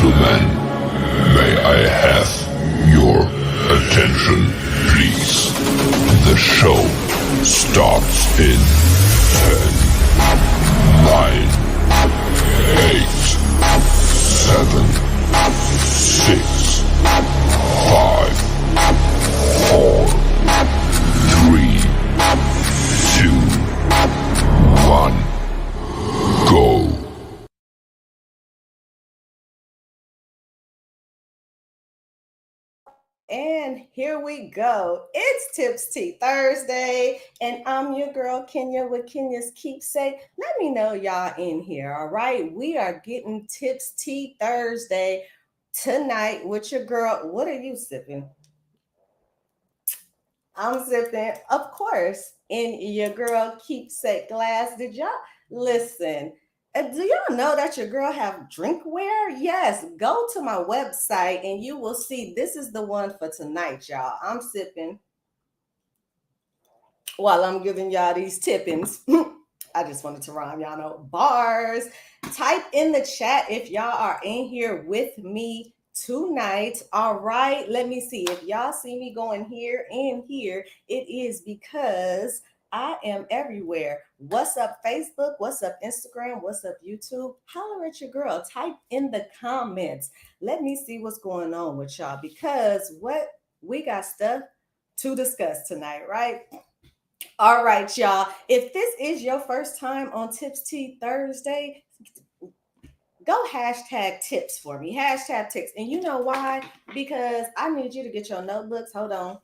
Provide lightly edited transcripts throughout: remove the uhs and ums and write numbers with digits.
gentlemen, may I have your attention, please? The show starts in 10, 9, 8, 7, 6, 5, 4, 3, 2, 1, go. And here we go. It's Tips Tea Thursday, and I'm your girl Kenya with Kenya's Keepsake. Let me know y'all in here, all right? We are getting Tips Tea Thursday tonight with your girl. What are you sipping? I'm sipping, of course, in your girl Keepsake glass. Did y'all listen? Do y'all know that your girl have drinkware? Yes, go to my website and you will see this is the one for tonight, y'all. I'm sipping while I'm giving y'all these tippings. I just wanted to rhyme, y'all know bars. Type in the chat if y'all are in here with me tonight. All right, let me see if y'all see me going here and here. It is because I am everywhere. What's up, Facebook? What's up, Instagram? What's up, YouTube? Holler at your girl. Type in the comments. Let me see what's going on with y'all because we got stuff to discuss tonight, right? All right, y'all. If this is your first time on Tips Tea Thursday, go hashtag tips for me. Hashtag tips. And you know why? Because I need you to get your notebooks. Hold on.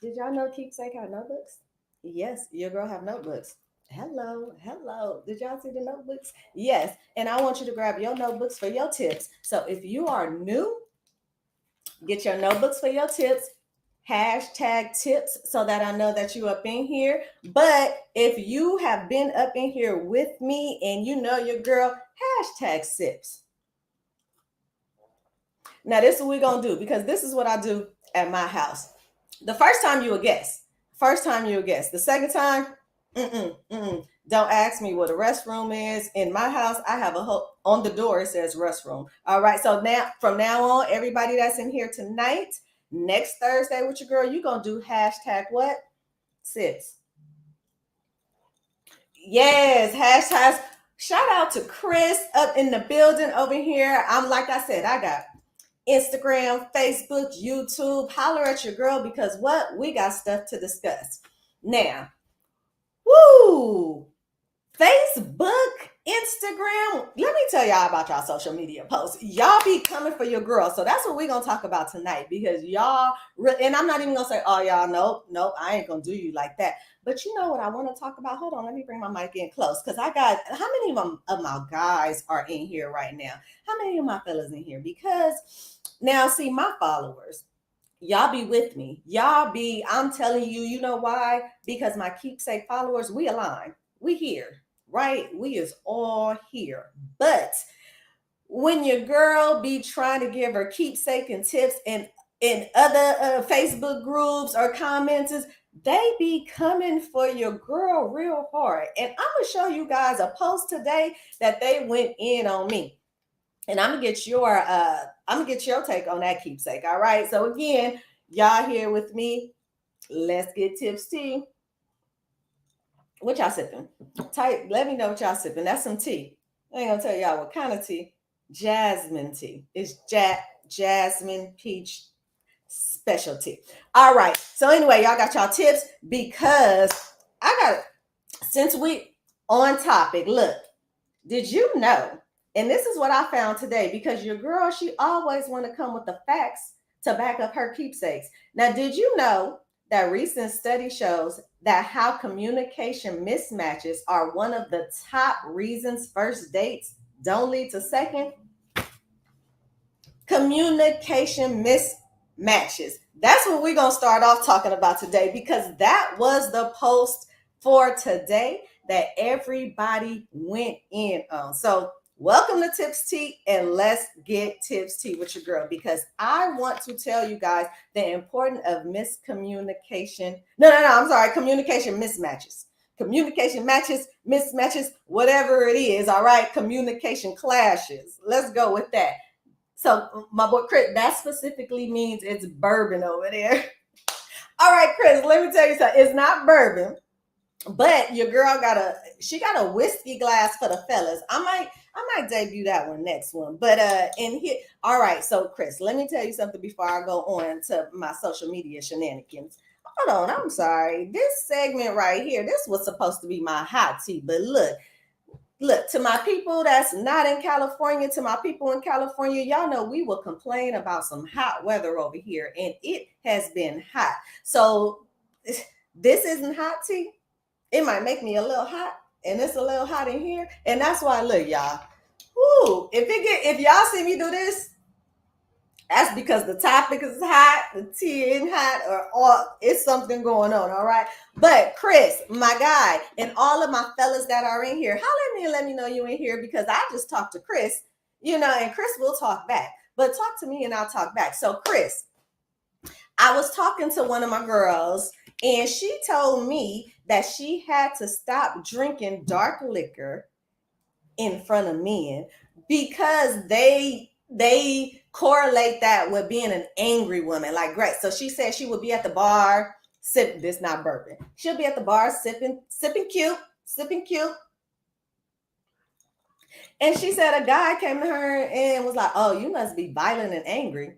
Did y'all know Keepsake have notebooks? Yes, your girl have notebooks. Hello. Did y'all see the notebooks? Yes. And I want you to grab your notebooks for your tips. So if you are new, get your notebooks for your tips. Hashtag tips so that I know that you up in here. But if you have been up in here with me and you know your girl, hashtag sips. Now this is what we're gonna do because this is what I do at my house. The first time you a guest. The second time, don't ask me what a restroom is. In my house, I have a whole on the door, it says restroom. All right. So now from now on, everybody that's in here tonight, next Thursday with your girl, you're gonna do hashtag what? Sips. Yes, hashtags. Shout out to Chris up in the building over here. I'm like I said, I got Instagram, Facebook, YouTube. Holler at your girl because what? We got stuff to discuss. Now, woo! Facebook, Instagram. Let me tell y'all about y'all social media posts. Y'all be coming for your girl. So that's what we're going to talk about tonight because y'all, and I'm not even going to say, oh, y'all, nope, I ain't going to do you like that. But you know what I want to talk about? Hold on, let me bring my mic in close because I got, how many of my guys are in here right now? How many of my fellas in here? Because now, see, my followers, y'all be with me. I'm telling you, you know why? Because my Keepsake followers, we align. We here. Right? We is all here. But when your girl be trying to give her keepsake and tips and in other Facebook groups or commenters, they be coming for your girl real hard. And I'm going to show you guys a post today that they went in on me. And I'm gonna get your take on that keepsake. All right. So again, y'all here with me. Let's get tips tea. What y'all sipping? Type, let me know what y'all sipping. That's some tea. I ain't gonna tell y'all what kind of tea. Jasmine tea. It's jasmine peach specialty. All right. So anyway, y'all got y'all tips because I got since we on topic. Look, did you know? And this is what I found today because your girl, she always want to come with the facts to back up her keepsakes. Now, did you know that recent study shows that how communication mismatches are one of the top reasons first dates don't lead to second? Communication mismatches. That's what we're going to start off talking about today because that was the post for today that everybody went in on. So welcome to Tips Tea and let's get Tips Tea with your girl because I want to tell you guys the importance of miscommunication. Communication mismatches. Communication matches, mismatches, whatever it is, all right? Communication clashes. Let's go with that. So my boy Chris, that specifically means it's bourbon over there. All right, Chris, let me tell you something. It's not bourbon, but your girl got a whiskey glass for the fellas. I might debut that one next one. But in here, all right. So Chris, let me tell you something before I go on to my social media shenanigans. Hold on, I'm sorry. This segment right here, this was supposed to be my hot tea, but look, to my people that's not in California, to my people in California, y'all know we will complain about some hot weather over here, and it has been hot. So this isn't hot tea. It might make me a little hot, and it's a little hot in here, and that's why. Look, y'all. Woo! If y'all see me do this, that's because the topic is hot, the tea is hot, or it's something going on. All right. But Chris, my guy, and all of my fellas that are in here, holler at me and let me know you in here, because I just talked to Chris, and Chris will talk back. But talk to me and I'll talk back. So Chris, I was talking to one of my girls, and she told me that she had to stop drinking dark liquor in front of men because they correlate that with being an angry woman. Like, great. So she said she would be at the bar sipping, this not bourbon. She'll be at the bar sipping cute. And she said a guy came to her and was like, "Oh, you must be violent and angry."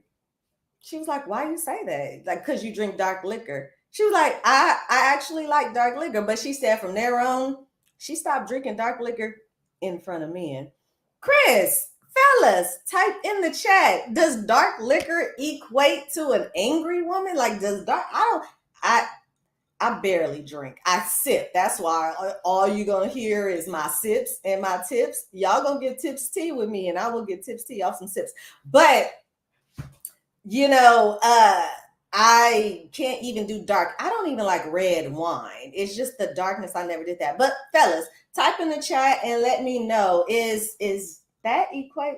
She was like, "Why you say that? Like, because you drink dark liquor." She was like, I actually like dark liquor. But she said from there on, she stopped drinking dark liquor in front of men. Chris, fellas, type in the chat. Does dark liquor equate to an angry woman? Like, I barely drink. I sip. That's why all you're going to hear is my sips and my tips. Y'all going to get tips tea with me, and I will get tips tea off some sips. But, I can't even do dark. I don't even like red wine. It's just the darkness. I never did that. But fellas, type in the chat and let me know. Is that equate?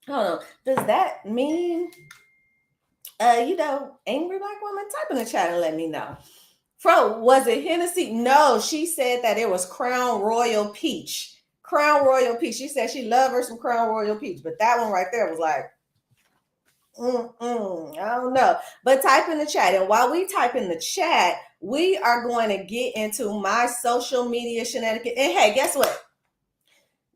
Hold on. Does that mean angry black woman? Type in the chat and let me know. Was it Hennessy? No, she said that it was Crown Royal Peach. Crown Royal Peach. She said she loved her some Crown Royal Peach, but that one right there was like, I don't know. But type in the chat. And while we type in the chat, we are going to get into my social media shenanigans. And hey, guess what?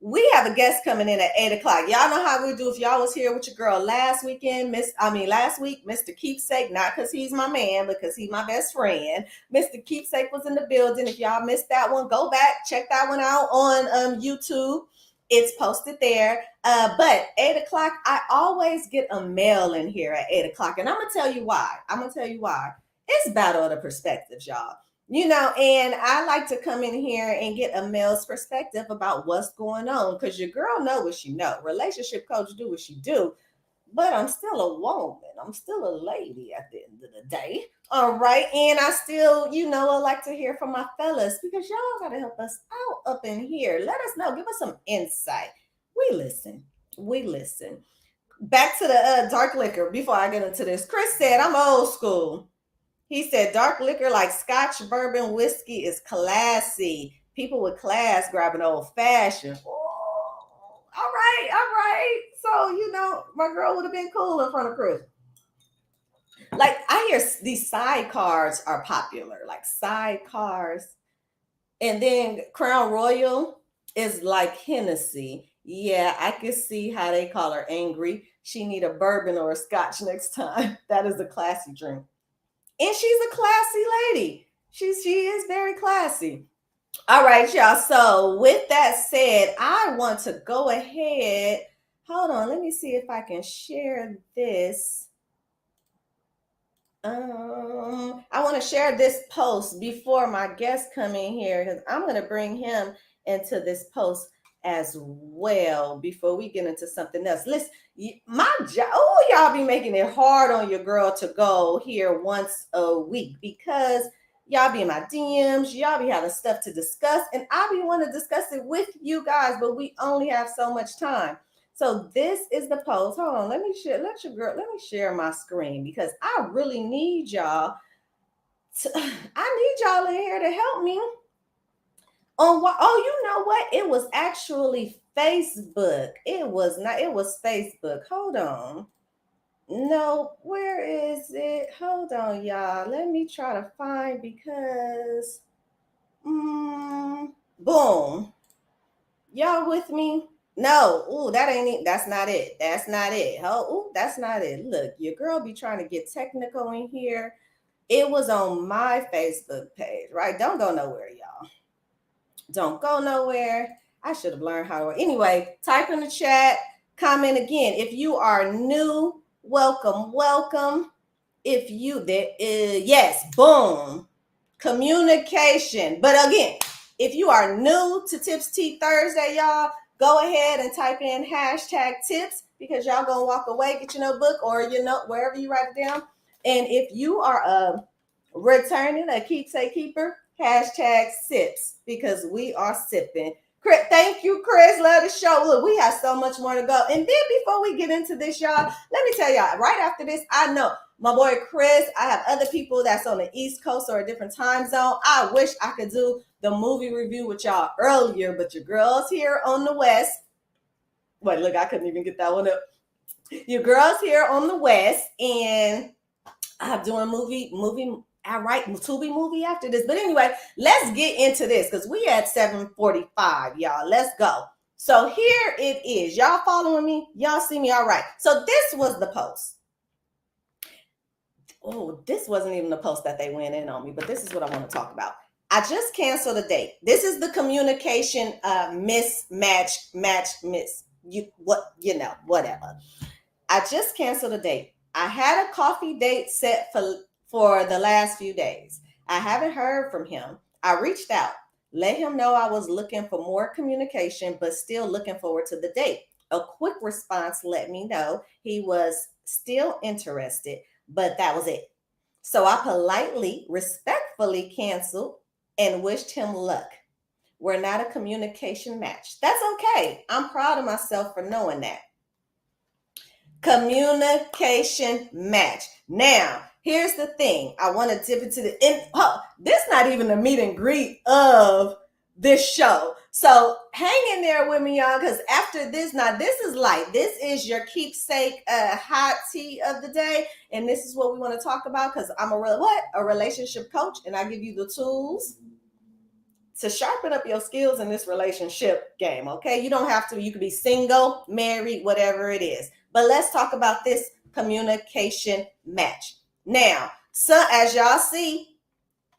We have a guest coming in at 8:00. Y'all know how we do. If y'all was here with your girl last week, Mr. Keepsake, not because he's my man, because he's my best friend. Mr. Keepsake was in the building. If y'all missed that one, go back, check that one out on YouTube. It's posted there. But 8:00, I always get a male in here at 8:00. And I'm going to tell you why. It's battle of the perspectives, y'all. And I like to come in here and get a male's perspective about what's going on, because your girl know what she know. Relationship coach do what she do, but I'm still a woman. I'm still a lady at the end of the day. All right. And I still, I like to hear from my fellas, because y'all got to help us out up in here. Let us know. Give us some insight. We listen. Back to the dark liquor before I get into this. Chris said, I'm old school. He said dark liquor like Scotch, bourbon, whiskey is classy. People with class grab an old fashioned. Oh, all right. So, my girl would have been cool in front of Chris. Like, I hear these sidecars are popular, like sidecars. And then Crown Royal is like Hennessy. Yeah, I can see how they call her angry. She need a bourbon or a Scotch next time. That is a classy drink. And she's a classy lady. She is very classy. All right, y'all. So with that said, I want to go ahead. Hold on. Let me see if I can share this. I want to share this post before my guest come in here, because I'm going to bring him into this post as well before we get into something else. Listen, y'all be making it hard on your girl to go here once a week, because y'all be in my DMs, y'all be having stuff to discuss, and I be want to discuss it with you guys, but we only have so much time. So this is the post. Hold on, let me share my screen, because I really need y'all. I need y'all in here to help me on what. Oh, you know what? It was actually Facebook. It was not, it was Facebook. Hold on. No, where is it? Hold on, y'all. Let me try to find because boom. Y'all with me? No, ooh, that ain't it. That's not it. That's not it. Oh, ooh, that's not it. Look, your girl be trying to get technical in here. It was on my Facebook page, right? Don't go nowhere, y'all. Don't go nowhere. I should have learned how to. Anyway, type in the chat, comment again. If you are new, welcome, welcome. If you there, yes, boom, communication. But again, if you are new to Tips Tea Thursday, y'all, go ahead and type in hashtag tips because y'all gonna walk away, get your notebook or your note wherever you write it down. And if you are returning a keepsake keeper, hashtag sips because we are sipping. Thank you, Chris. Love the show. Look, we have so much more to go. And then before we get into this, y'all, let me tell y'all, right after this, I know my boy Chris, I have other people that's on the East Coast or a different time zone. I wish I could do the movie review with y'all earlier, but your girls here on the West. Wait, look, I couldn't even get that one up. Your girls here on the West, and I'm doing movie. I write Tubi movie after this. But anyway, let's get into this because we at 7:45, y'all. Let's go. So here it is. Y'all following me? Y'all see me all right. So this was the post. Oh, this wasn't even the post that they went in on me, but this is what I want to talk about. I just canceled a date. This is the communication mismatch, miss. Whatever. I just canceled a date. I had a coffee date set for the last few days. I haven't heard from him. I reached out, let him know I was looking for more communication, but still looking forward to the date. A quick response let me know he was still interested, but that was it. So I politely, respectfully canceled and wished him luck. We're not a communication match. That's okay. I'm proud of myself for knowing that. Communication match. Now, here's the thing. I want to dip into this not even a meet and greet of this show. So hang in there with me, y'all, because after this, now this is light. This is your keepsake hot tea of the day. And this is what we want to talk about because I'm a relationship coach, and I give you the tools to sharpen up your skills in this relationship game, okay? You don't have to. You could be single, married, whatever it is. But let's talk about this communication match. Now, so as y'all see,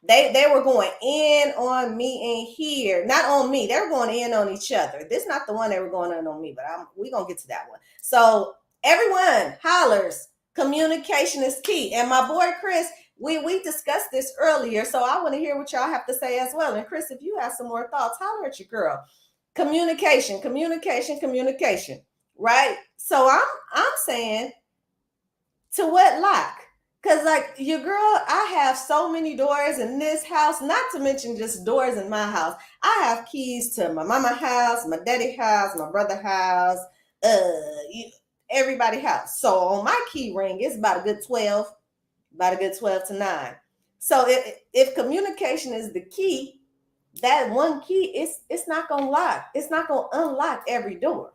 they were going in on me in here. Not on me. They were going in on each other. This is not the one they were going in on me, but we're going to get to that one. So everyone hollers. Communication is key. And my boy, Chris, we discussed this earlier, so I want to hear what y'all have to say as well. And Chris, if you have some more thoughts, holler at your girl. Communication, right? So I'm saying, to what lock? Because like your girl, I have so many doors in this house, not to mention just doors in my house. I have keys to my mama house, my daddy house, my brother house, everybody house. So on my key ring, it's about a good 12 to 9. So if communication is the key, that one key, it's not going to lock. It's not going to unlock every door.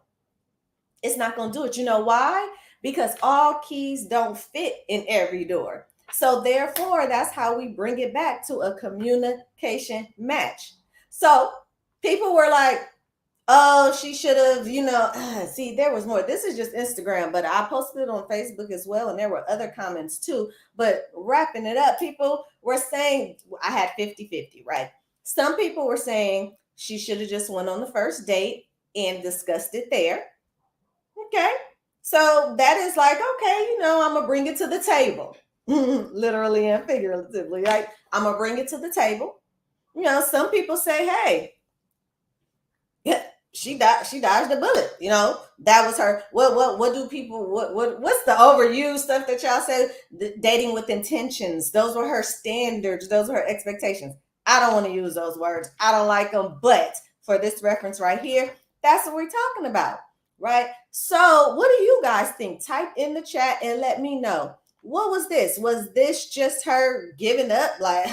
It's not going to do it. You know why? Because all keys don't fit in every door. So therefore, that's how we bring it back to a communication match. So people were like, oh, she should have, see, there was more. This is just Instagram, but I posted it on Facebook as well. And there were other comments too. But wrapping it up, people were saying, I had 50-50, right? Some people were saying she should have just went on the first date and discussed it there. Okay. So that is like, okay, I'm going to bring it to the table. Literally and figuratively, right? I'm going to bring it to the table. Some people say, hey, yeah, she dodged the bullet. That was her. What do people, what's the overused stuff that y'all say? Dating with intentions. Those were her standards. Those were her expectations. I don't want to use those words. I don't like them. But for this reference right here, that's what we're talking about. Right? So what do you guys think? Type in the chat and let me know. What was this? Was this just her giving up? Like,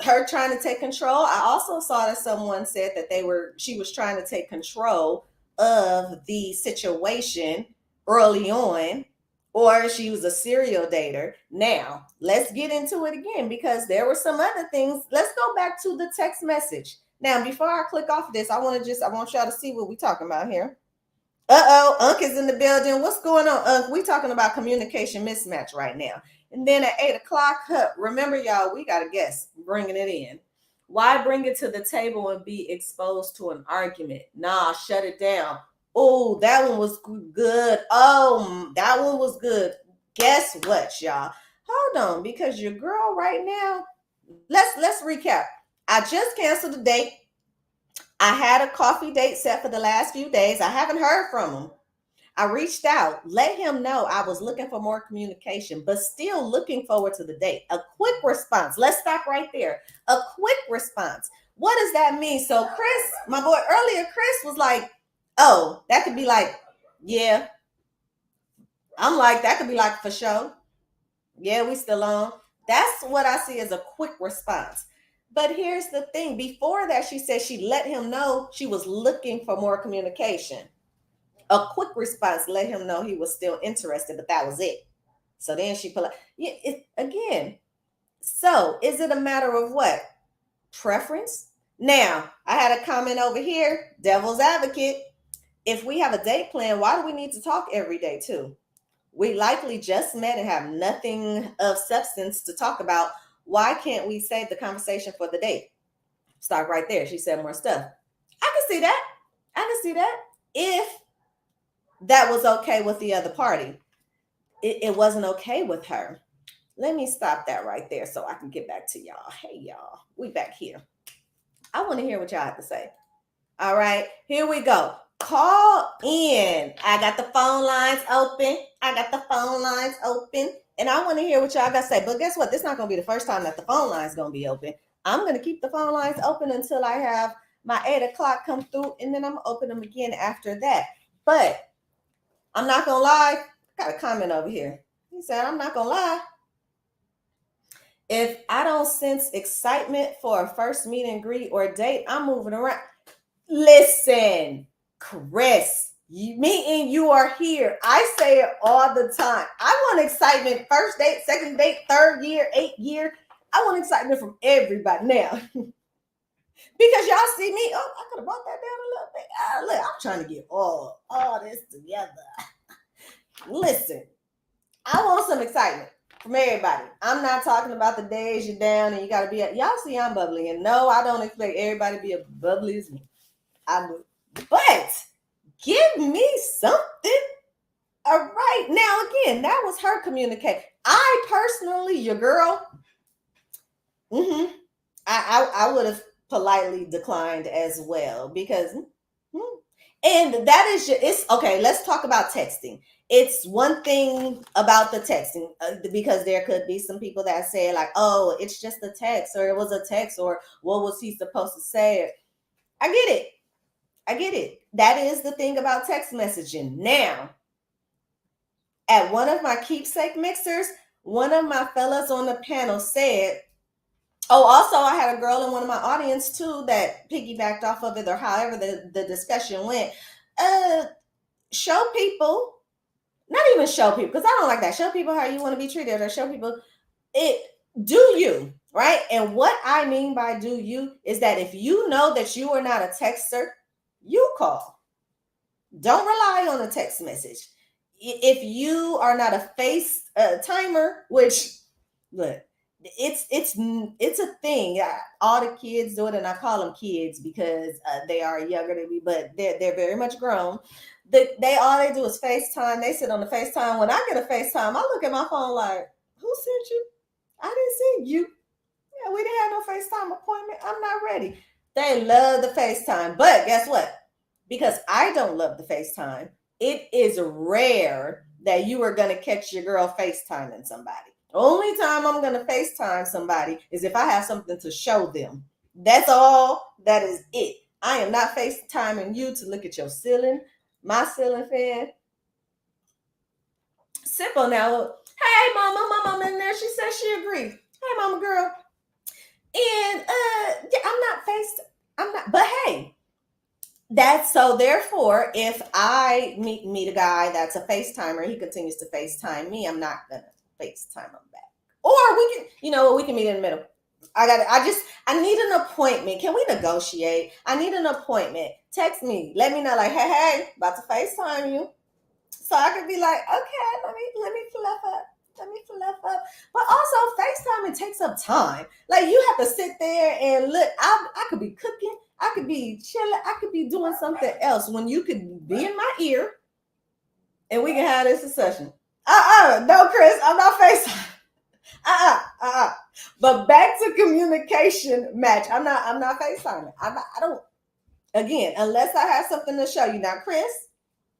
her trying to take control. I also saw that someone said that she was trying to take control of the situation early on, or she was a serial dater. Now, let's get into it again because there were some other things. Let's go back to the text message. Now, before I click off this, I want y'all to see what we're talking about here. Unc is in the building. What's going on, Unc? We talking about communication mismatch right now. And then at 8 o'clock, remember, y'all, we got a guest bringing it in. Why bring it to the table and be exposed to an argument? Nah, shut it down. Oh, that one was good. Oh, that one was good. Guess what, y'all? Hold on, because your girl right now, let's recap. I just canceled the date. I had a coffee date set for the last few days. I haven't heard from him. I reached out, let him know I was looking for more communication, but still looking forward to the date. A quick response. Let's stop right there. A quick response. What does that mean? So Chris, my boy earlier, Chris was like, oh, that could be like, yeah. I'm like, that could be like for sure. Yeah, we still on. That's what I see as a quick response. But here's the thing. Before that, she said she let him know she was looking for more communication. A quick response let him know he was still interested, but that was it. So then she put again. So is it a matter of what? Preference? Now, I had a comment over here, devil's advocate. If we have a date plan, why do we need to talk every day too? We likely just met and have nothing of substance to talk about. Why can't we save the conversation for the date? Stop right there. She said more stuff. I can see that. I can see that. If that was okay with the other party, it wasn't okay with her. Let me stop that right there so I can get back to y'all. Hey, y'all, we back here. I want to hear what y'all have to say. All right, here we go. Call in. I got the phone lines open. And I want to hear what y'all got to say. But guess what? This is not going to be the first time that the phone line is going to be open. I'm going to keep the phone lines open until I have my 8 o'clock come through. And then I'm going to open them again after that. But I'm not going to lie. I got a comment over here. He said, I'm not going to lie. If I don't sense excitement for a first meet and greet or date, I'm moving around. Listen, Chris, me and you are here. I say it all the time. I want excitement. First date, second date, third year, 8th year. I want excitement from everybody now. Because y'all see me. Oh, I could have brought that down a little bit. Look, I'm trying to get all this together. Listen, I want some excitement from everybody. I'm not talking about the days you're down and you got to be. Y'all see I'm bubbly. And no, I don't expect everybody to be as bubbly as me. I do. But give me something. All right. Now, again, that was her communication. I personally, your girl, I would have politely declined as well because, and that is just, it's okay. Let's talk about texting. It's one thing about the texting because there could be some people that say like, oh, it's just a text or it was a text or what was he supposed to say? I get it. That is the thing about text messaging. Now, at one of my keepsake mixers, one of my fellas on the panel said, oh, also I had a girl in one of my audience too that piggybacked off of it or however the discussion went. Show people, not even show people, because I don't like that. Show people how you want to be treated or show people it. Do you, right? And what I mean by do you is that if you know that you are not a texter, you call. Don't rely on a text message. If you are not a FaceTimer, which look, it's a thing. All the kids do it, and I call them kids because they are younger than me, but they're very much grown. All they do is FaceTime. They sit on the FaceTime. When I get a FaceTime, I look at my phone like, who sent you? I didn't see you. Yeah, we didn't have no FaceTime appointment. I'm not ready. They love the FaceTime, but guess what? Because I don't love the FaceTime, it is rare that you are going to catch your girl FaceTiming somebody. Only time I'm going to FaceTime somebody is if I have something to show them. That's all. That is it. I am not FaceTiming you to look at your ceiling, my ceiling fan. Simple now. Hey, mama in there. She said she agreed. Hey, mama girl. And yeah, I'm not, but hey, that's so therefore, if I meet a guy that's a FaceTimer, he continues to FaceTime me, I'm not gonna FaceTime him back. Or we can, we can meet in the middle. I need an appointment. Can we negotiate? I need an appointment. Text me. Let me know, like, hey, about to FaceTime you. So I could be like, okay, let me fluff up. Let me fluff up. But also FaceTime, it takes up time. Like you have to sit there and look. I could be cooking, I could be chilling, I could be doing something else when you could be in my ear and we can have this discussion. No, Chris, I'm not FaceTime. But back to communication match. I'm not FaceTiming. I don't, again, unless I have something to show you. Now, Chris,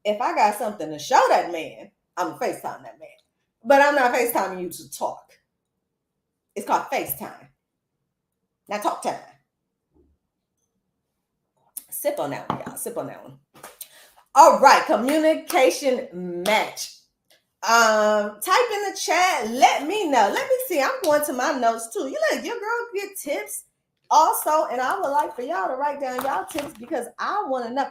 if I got something to show that man, I'm gonna FaceTime that man. But I'm not FaceTiming you to talk. It's called FaceTime. Now talk time. Sip on that one, y'all. Sip on that one. All right, communication match. Type in the chat. Let me know. Let me see. I'm going to my notes too. You look, your girl get tips also, and I would like for y'all to write down y'all tips because I want to know.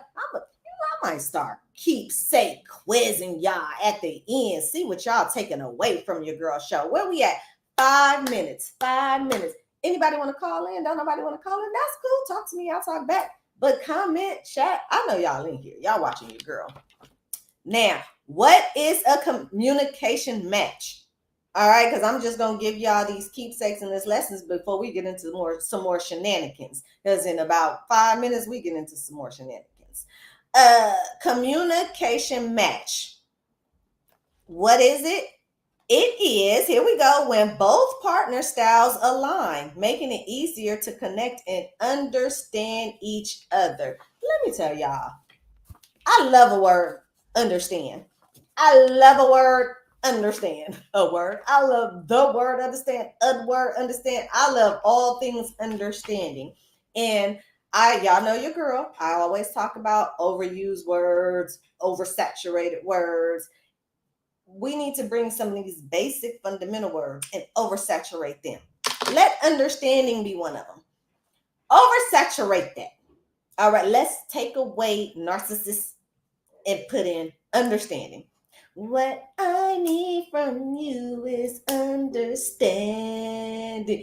I might start keepsake quizzing y'all at the end. See what y'all taking away from your girl show. Where we at? 5 minutes. 5 minutes. Anybody want to call in? Don't nobody want to call in? That's cool. Talk to me. I'll talk back. But comment, chat. I know y'all in here. Y'all watching your girl. Now, what is a communication match? All right, because I'm just going to give y'all these keepsakes and these lessons before we get into some more shenanigans. Because in about 5 minutes, we get into some more shenanigans. Communication match. What is it? It is, here we go, when both partner styles align, making it easier to connect and understand each other. Let me tell y'all, I love a word, understand. I love a word, understand. A word. I love the word, understand. A word, understand. I love all things understanding. And y'all know your girl. I always talk about overused words, oversaturated words. We need to bring some of these basic fundamental words and oversaturate them. Let understanding be one of them. Oversaturate that. All right, let's take away narcissist and put in understanding. What I need from you is understanding.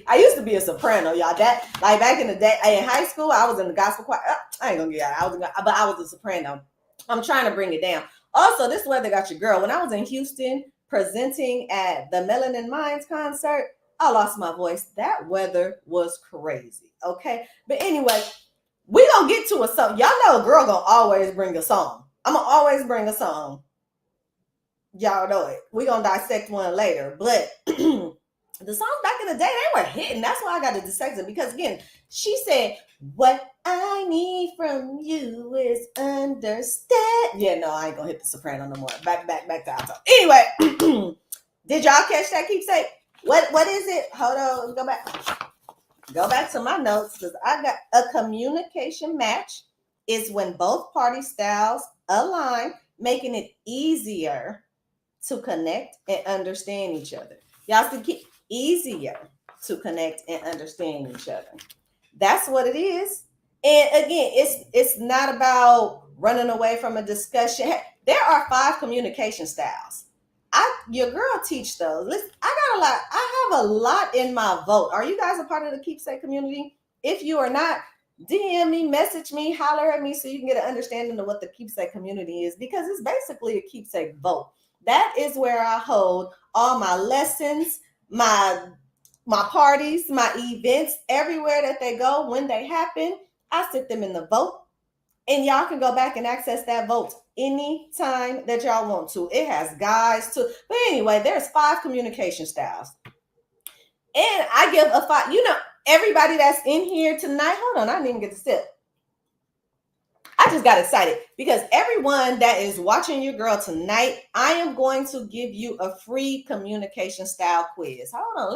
I used to be a soprano, y'all. That like back in the day, in high school, I was in the gospel choir. I ain't gonna get out. But I was a soprano. I'm trying to bring it down. Also, this weather got your girl. When I was in Houston presenting at the Melanin Minds concert, I lost my voice. That weather was crazy. Okay, but anyway, we gonna get to a song. Y'all know a girl gonna always bring a song. I'm gonna always bring a song. Y'all know it. We're gonna dissect one later, but the songs back in the day, they were hitting. That's why I got to dissect them, because again, she said, what I need from you is understand. Yeah, no, I ain't gonna hit the soprano no more. Back to alto. Anyway, did y'all catch that keepsake? What is it? Hold on, go back to my notes, because I got a communication match is when both party styles align, making it easier to connect and understand each other. Y'all see, keep easier to connect and understand each other. That's what it is. And again, it's not about running away from a discussion. There are 5 communication styles. Your girl teach those. Listen, I have a lot in my vote. Are you guys a part of the keepsake community? If you are not, DM me, message me, holler at me so you can get an understanding of what the keepsake community is, because it's basically a keepsake vote. That is where I hold all my lessons, my parties, my events, everywhere that they go, when they happen, I sit them in the vote. And y'all can go back and access that vote anytime that y'all want to. It has guides too. But anyway, there's 5 communication styles. And I give a 5. Everybody that's in here tonight, hold on, I didn't even get to sip. I just got excited because everyone that is watching your girl tonight, I am going to give you a free communication style quiz. Hold on,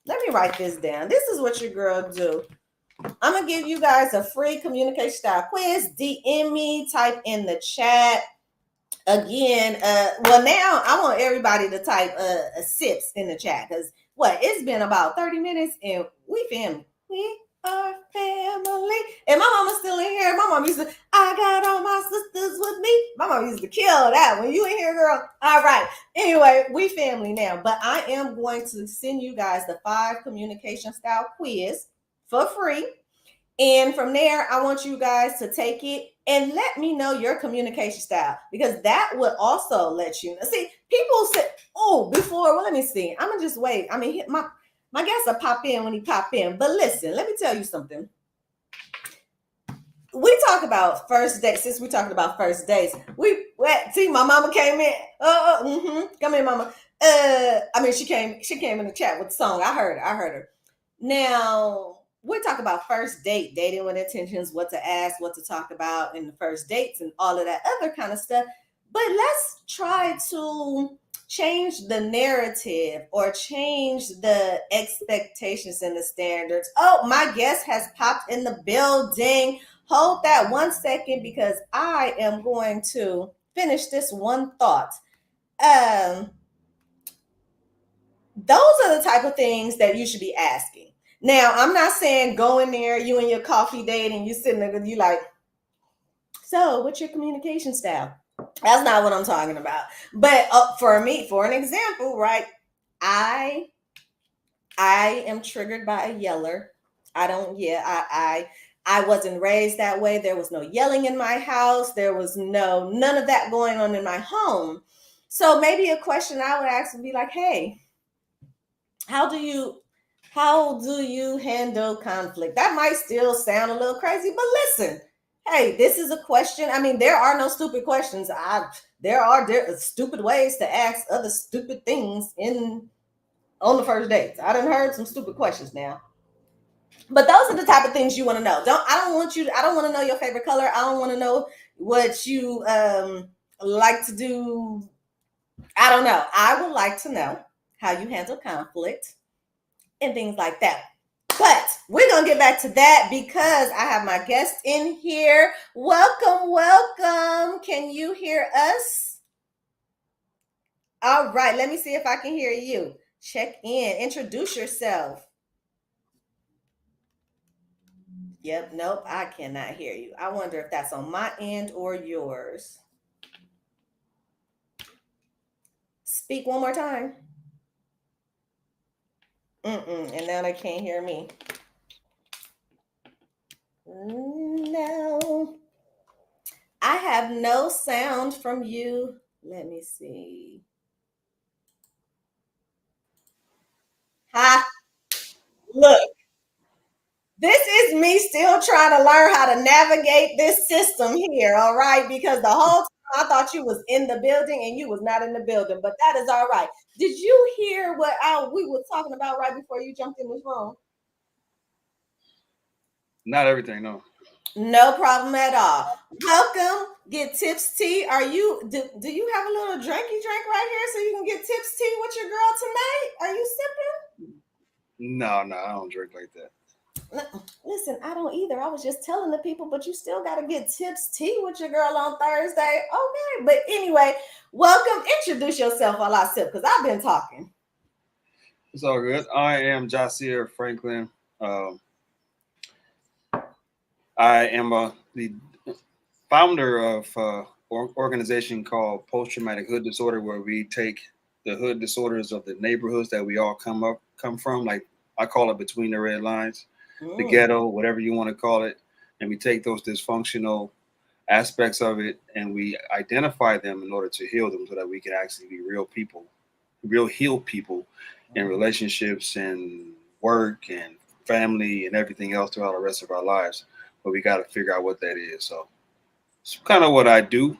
let me write this down. This is what your girl do. I'm gonna give you guys a free communication style quiz. DM me, type in the chat. Again, well, now I want everybody to type sips in the chat, because it's been about 30 minutes and we family. We are family. And my mama's still in here. My mom used to, I got all my sisters with me. My mom used to kill that when you in here, girl. All right. Anyway, we family now. But I am going to send you guys the 5 communication style quiz for free. And from there, I want you guys to take it and let me know your communication style, because that would also let you know. See, people say, oh, before, well, let me see. I'm going to just wait. I mean, my guest will pop in when he pop in. But listen, let me tell you something. We talk about first dates. Since we're talking about first dates, see, my mama came in. Come in, mama. I mean, she came in the chat with the song. I heard her. Now, we're talking about first date, dating with intentions, what to ask, what to talk about in the first dates, and all of that other kind of stuff. But let's try to change the narrative or change the expectations and the standards. Oh, my guest has popped in the building. Hold that 1 second, because I am going to finish this one thought. Those are the type of things that you should be asking. Now, I'm not saying go in there, you and your coffee date, and you sitting there, you like, so what's your communication style? That's not what I'm talking about. But for me, for an example, right? I am triggered by a yeller. I wasn't raised that way. There was no yelling in my house. There was none of that going on in my home. So maybe a question I would ask would be like, hey, how do you handle conflict? That might still sound a little crazy, but listen, hey, this is a question. I mean, there are no stupid questions. There are stupid ways to ask other stupid things on the first dates. I done heard some stupid questions now. But those are the type of things you want to know. I don't want to know your favorite color. I don't want to know what you like to do. I don't know. I would like to know how you handle conflict and things like that. But we're going to get back to that because I have my guest in here. Welcome. Can you hear us? All right. Let me see if I can hear you. Check in. Introduce yourself. Yep. Nope. I cannot hear you. I wonder if that's on my end or yours. Speak one more time. And now they can't hear me. No. I have no sound from you. Let me see. Ha! Look. This is me still trying to learn how to navigate this system here, all right? Because the whole time I thought you was in the building and you was not in the building, but that is all right. Did you hear what we were talking about right before you jumped in this room? Not everything, no. No problem at all. Welcome. Get Tips Tea. Do you have a little drinky drink right here so you can get Tips Tea with your girl tonight? Are you sipping? No, I don't drink like that. Listen, I don't either. I was just telling the people, but you still got to get Tips Tea with your girl on Thursday. Okay. But anyway, welcome. Introduce yourself while I sip, because I've been talking. It's all good. I am Jasier Franklin. I am the founder of an organization called Post-Traumatic Hood Disorder, where we take the hood disorders of the neighborhoods that we all come from. Like I call it between the red lines, the ghetto, whatever you want to call it. And we take those dysfunctional aspects of it and we identify them in order to heal them so that we can actually be real healed people in relationships and work and family and everything else throughout the rest of our lives. But we got to figure out what that is. So it's kind of what I do.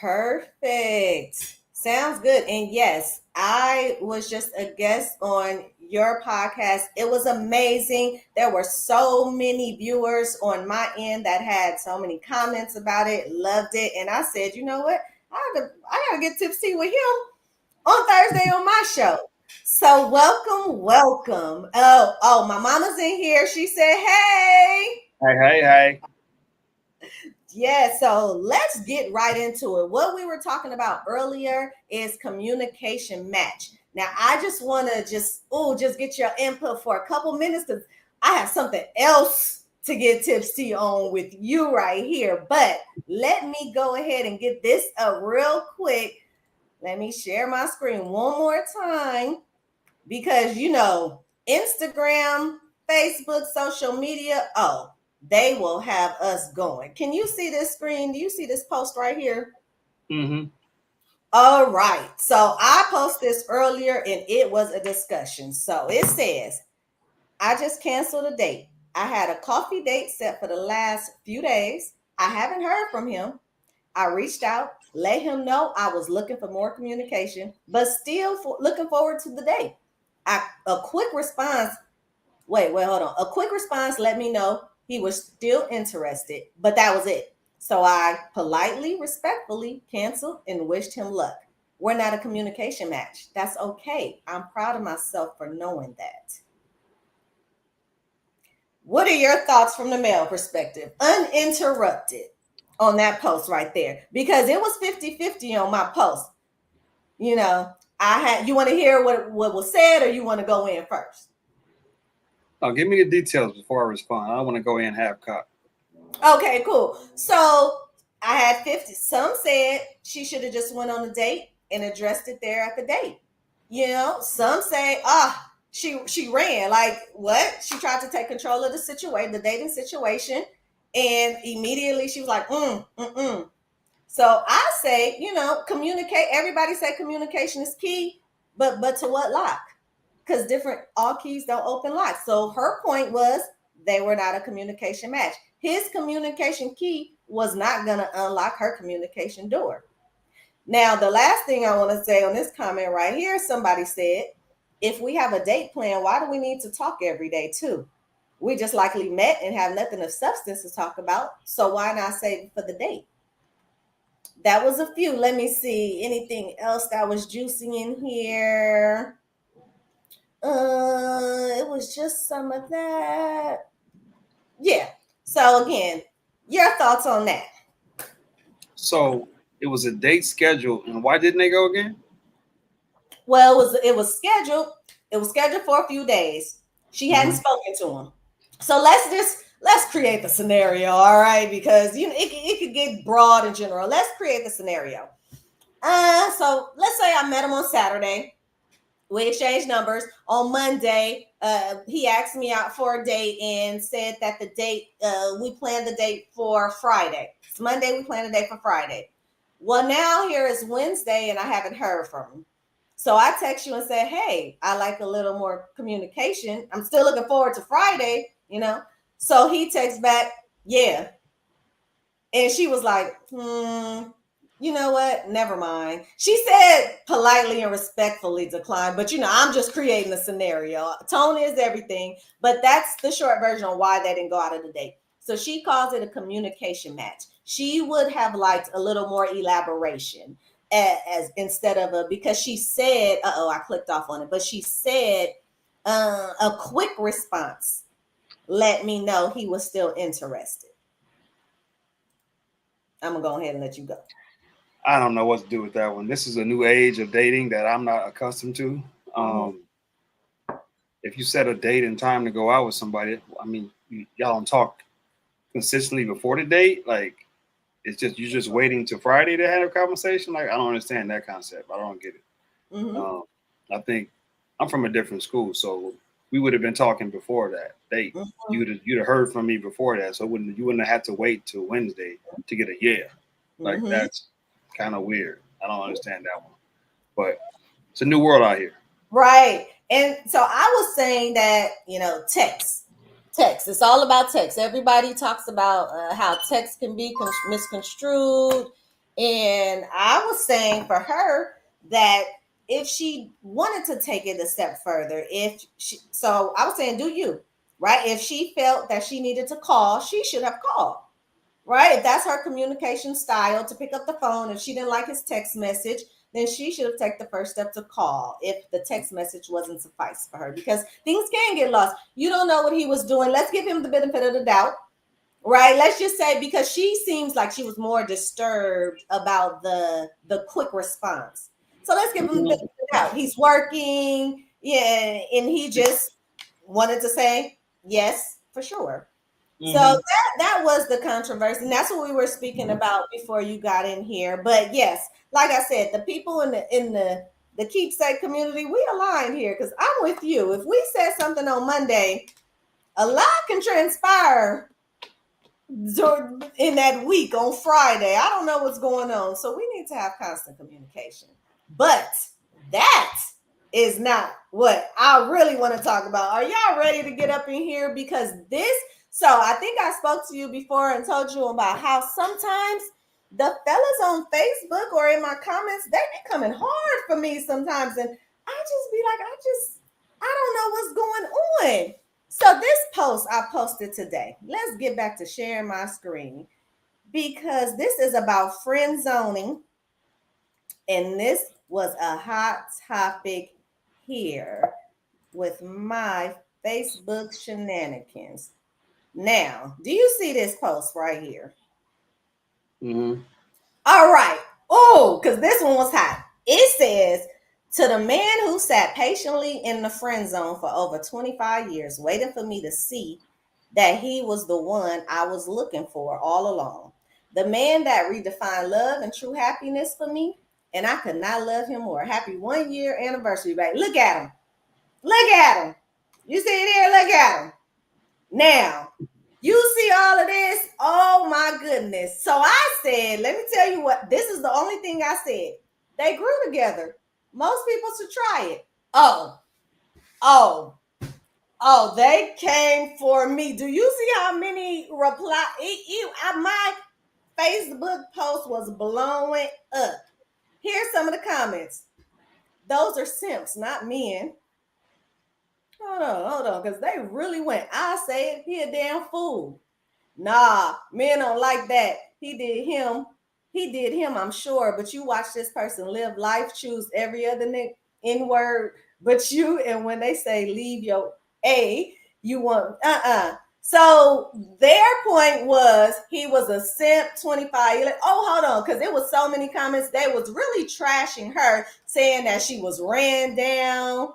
Perfect. Sounds good. And yes, I was just a guest on your podcast. It was amazing. There were so many viewers on my end that had so many comments about it, loved it. And I said, you know what? I gotta get tipsy with him on Thursday on my show. So welcome. Oh, my mama's in here. She said, hey. Hey. Yeah, so let's get right into it. What we were talking about earlier is communication match. Now, I just want to just get your input for a couple minutes because I have something else to get tips to you on with you right here. But let me go ahead and get this up real quick. Let me share my screen one more time because, Instagram, Facebook, social media, they will have us going. Can you see this screen? Do you see this post right here? Mm-hmm. All right. So I posted this earlier and it was a discussion. So it says, I just canceled a date. I had a coffee date set for the last few days. I haven't heard from him. I reached out, let him know I was looking for more communication, but still looking forward to the date. A quick response. Wait, hold on. A quick response let me know he was still interested, but that was it. So I politely, respectfully canceled and wished him luck. We're not a communication match. That's okay. I'm proud of myself for knowing that. What are your thoughts from the male perspective? Uninterrupted on that post right there, because it was 50-50 on my post. You want to hear what was said, or you want to go in first? Oh, give me the details before I respond. I don't want to go in half cocked. Okay, cool. So I had 50. Some said she should have just went on a date and addressed it there at the date. Some say, she ran. Like, what? She tried to take control of the situation, the dating situation, and immediately she was like, mm. So I say, communicate. Everybody say communication is key, but to what lock? Because all keys don't open locks. So her point was they were not a communication match. His communication key was not going to unlock her communication door. Now, the last thing I want to say on this comment right here, somebody said, if we have a date plan, why do we need to talk every day too? We just likely met and have nothing of substance to talk about. So why not save it for the date? That was a few. Let me see. Anything else that was juicy in here? It was just some of that. Yeah. So again, your thoughts on that? So it was a date scheduled, and why didn't they go again? Well, it was scheduled. It was scheduled for a few days. She hadn't spoken to him. So let's create the scenario, all right? Because it could get broad in general. Let's create the scenario. So let's say I met him on Saturday. We exchanged numbers. On Monday, he asked me out for a date and said that the date, we planned the date for Friday. It's Monday, we planned the date for Friday. Well, now here is Wednesday and I haven't heard from him. So I text you and say, hey, I like a little more communication. I'm still looking forward to Friday, So he texts back, yeah. And she was like, you know what? Never mind. She said politely and respectfully decline, but I'm just creating a scenario. Tone is everything, but that's the short version on why they didn't go out of the date. So she calls it a communication match. She would have liked a little more elaboration as instead of because she said, I clicked off on it, but she said a quick response let me know he was still interested. I'm gonna go ahead and let you go. I don't know what to do with that one. This is a new age of dating that I'm not accustomed to. If you set a date and time to go out with somebody, I mean, y'all don't talk consistently before the date. Like, it's just you're just waiting till Friday to have a conversation. Like, I don't understand that concept. I don't get it. I think I'm from a different school, so we would have been talking before that date. You'd have heard from me before that, so you wouldn't have had to wait till Wednesday to get a yeah. Like, that's kind of weird. I don't understand that one, but it's a new world out here. Right. And so I was saying that, text. It's all about text. Everybody talks about how text can be misconstrued. And I was saying for her that if she wanted to take it a step further, so I was saying, do you, right? If she felt that she needed to call, she should have called. Right? If that's her communication style, to pick up the phone, if she didn't like his text message, then she should have taken the first step to call if the text message wasn't suffice for her, because things can get lost. You don't know what he was doing. Let's give him the benefit of the doubt, right? Let's just say, because she seems like she was more disturbed about the quick response. So let's give him the benefit of the out. He's working, yeah, and he just wanted to say yes for sure. So that was the controversy, and that's what we were speaking about before you got in here. But yes, like I said, the people in the keepsake community, we aligned here because I'm with you. If we said something on Monday, a lot can transpire in that week on Friday. I don't know what's going on. So we need to have constant communication. But that is not what I really want to talk about. Are y'all ready to get up in here? Because so I think I spoke to you before and told you about how sometimes the fellas on Facebook or in my comments, they be coming hard for me sometimes. And I just be like, I don't know what's going on. So this post I posted today, let's get back to sharing my screen because this is about friend zoning. And this was a hot topic here with my Facebook shenanigans. Now, do you see this post right here? All right. Oh, because this one was hot. It says, to the man who sat patiently in the friend zone for over 25 years, waiting for me to see that he was the one I was looking for all along. The man that redefined love and true happiness for me, and I could not love him more. Happy 1 year anniversary, baby. Look at him. Look at him. You see it here? Look at him. Now, you see all of this? Oh my goodness. So I said, let me tell you what, this is the only thing I said. They grew together. Most people should try it. Oh, they came for me. Do you see how many replies? My Facebook post was blowing up. Here's some of the comments. Those are simps, not men. Hold on, because they really went. I say it, he a damn fool. Nah, men don't like that. He did him, I'm sure. But you watch this person live life, choose every other N word but you. And when they say leave your A, you want So their point was he was a simp, 25. Like, oh, hold on, because it was so many comments. They was really trashing her, saying that she was ran down.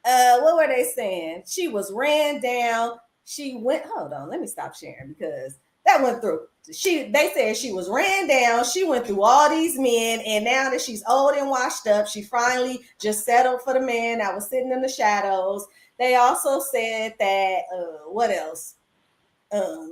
What were they saying? She was ran down. She went, hold on, let me stop sharing because that went through. They said she was ran down. She went through all these men, and now that she's old and washed up, she finally just settled for the man that was sitting in the shadows. They also said that what else?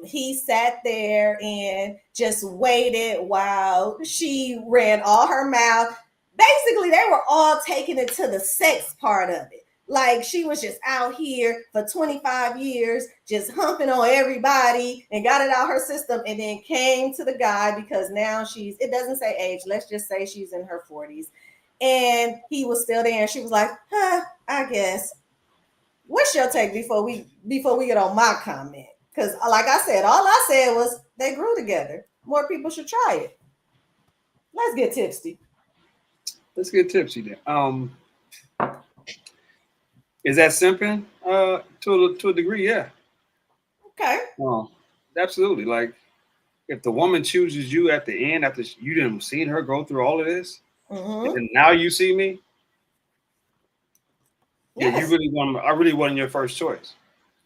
He sat there and just waited while she ran all her mouth. Basically, they were all taking it to the sex part of it. Like she was just out here for 25 years, just humping on everybody and got it out her system, and then came to the guy because now it doesn't say age, let's just say she's in her 40s. And he was still there, and she was like, I guess. What's your take before we get on my comment? Because like I said, all I said was they grew together. More people should try it. Let's get tipsy. Let's get tipsy then. Is that simping? To a degree, yeah. Okay. Absolutely. Like if the woman chooses you at the end after you didn't seen her go through all of this, and now you see me. Yes. Yeah, I really wasn't your first choice.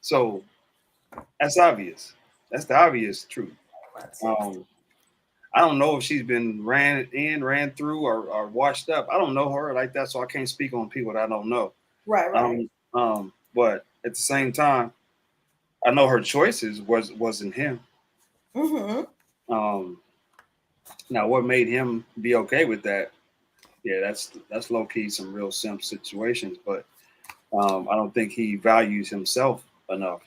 So that's obvious. That's the obvious truth. I don't know if she's been ran through, or washed up. I don't know her like that, so I can't speak on people that I don't know. Right. But at the same time, I know her choices wasn't him. Now, what made him be okay with that? Yeah, that's low key some real simp situations, but I don't think he values himself enough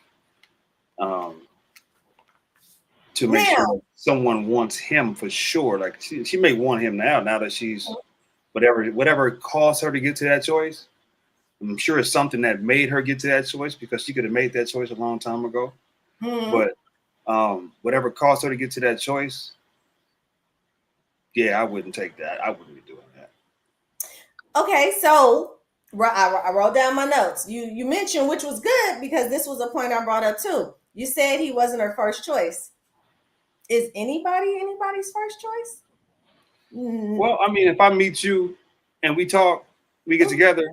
to make sure someone wants him for sure. Like she may want him now that she's whatever caused her to get to that choice. I'm sure it's something that made her get to that choice because she could have made that choice a long time ago. But whatever caused her to get to that choice, yeah, I wouldn't take that. I wouldn't be doing that. Okay, so I wrote down my notes. You mentioned, which was good because this was a point I brought up too. You said he wasn't her first choice. Is anybody's first choice? Well, I mean, if I meet you and we talk we get together.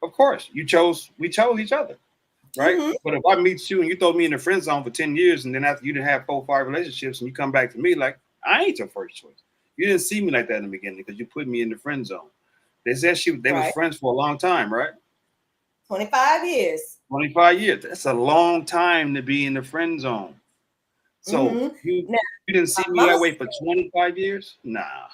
Of course, we chose each other, right? Mm-hmm. But if I meet you and you throw me in the friend zone for 10 years, and then after you didn't have 4 or 5 relationships, and you come back to me like I ain't your first choice. You didn't see me like that in the beginning because you put me in the friend zone. They said they was Right. friends for a long time, right? 25 years. 25 years. That's a long time to be in the friend zone. So Mm-hmm. you Now, you didn't see my me mama that way for 25 years? Nah.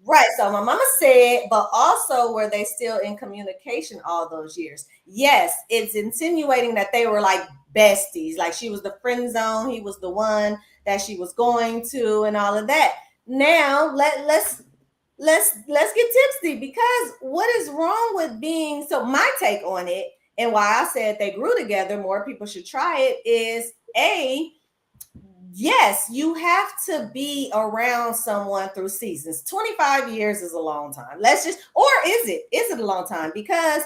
Right. So my mama said, but also were they still in communication all those years? Yes, it's insinuating that they were like besties, like she was the friend zone, he was the one that she was going to, and all of that. Now let's get tipsy because what is wrong with being so my take on it and why I said they grew together, more people should try it is yes, you have to be around someone through seasons. 25 years is a long time. Or is it? Is it a long time? Because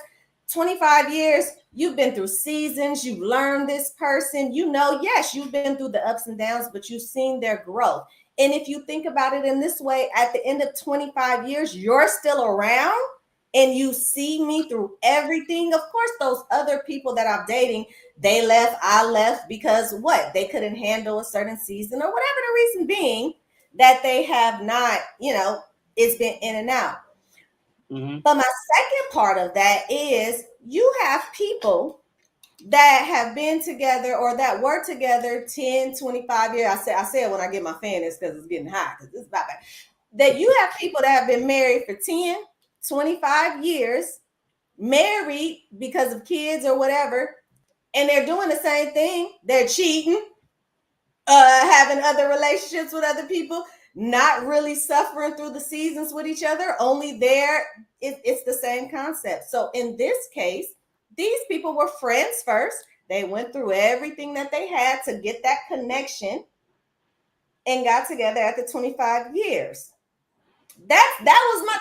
25 years, you've been through seasons, you've learned this person, yes, you've been through the ups and downs, but you've seen their growth. And if you think about it in this way, at the end of 25 years, you're still around and you see me through everything. Of course, those other people that I'm dating, they left, I left because what? They couldn't handle a certain season or whatever the reason being that they have not, it's been in and out. Mm-hmm. But my second part of that is you have people that have been together or that were together 10, 25 years. I said when I get my fan is because it's getting hot because it's about that you have people that have been married for 10, 25 years, married because of kids or whatever, and they're doing the same thing. They're cheating, having other relationships with other people, not really suffering through the seasons with each other. Only it's the same concept. So in this case, these people were friends first. They went through everything that they had to get that connection and got together after 25 years. That's my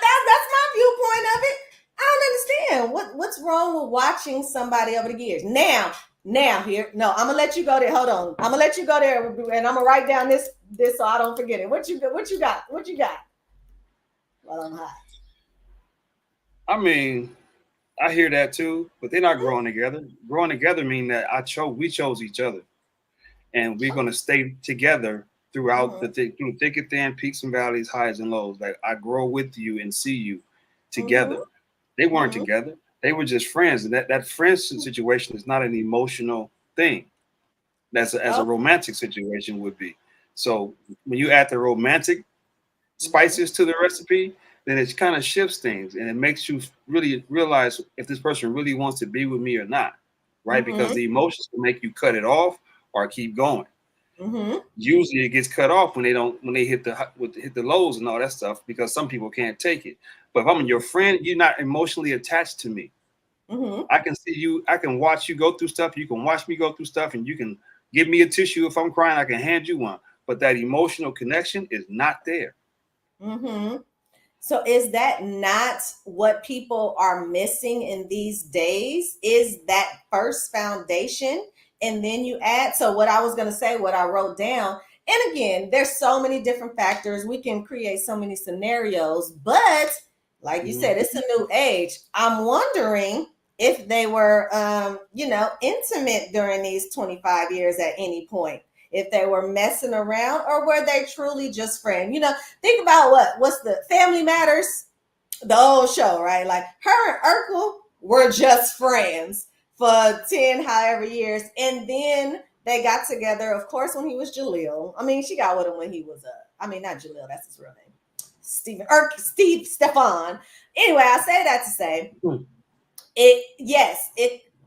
viewpoint of it. I don't understand what's wrong with watching somebody over the years. Now here, no, I'm gonna let you go there. Hold on, I'm gonna let you go there, and I'm gonna write down this so I don't forget it. What you got? Well, I'm hot. I mean, I hear that too, but they're not growing together. Growing together mean that we chose each other, and we're gonna stay together throughout through thick and thin, peaks and valleys, highs and lows. Like I grow with you and see you together. They weren't together; they were just friends. And that friends situation is not an emotional thing. That's as a romantic situation would be. So when you add the romantic spices to the recipe, then it kind of shifts things and it makes you really realize if this person really wants to be with me or not, right? Because the emotions can make you cut it off or keep going. Usually it gets cut off when they hit the lows and all that stuff because some people can't take it. But if I'm your friend, you're not emotionally attached to me. I can see you. I can watch you go through stuff. You can watch me go through stuff, and you can give me a tissue if I'm crying. I can hand you one. But that emotional connection is not there. So is that not what people are missing in these days? Is that first foundation, and then you add. So what I was going to say, what I wrote down, and again, there's so many different factors. We can create so many scenarios, but like you said, it's a new age. I'm wondering if they were, intimate during these 25 years at any point, if they were messing around or were they truly just friends. Think about what's the Family Matters, the old show, right? Like her and Urkel were just friends for 10 however years, and then they got together, of course, when he was Jaleel. I mean, she got with him when he was not Jaleel, that's his real name, Steve Stefan. Anyway, I say that to say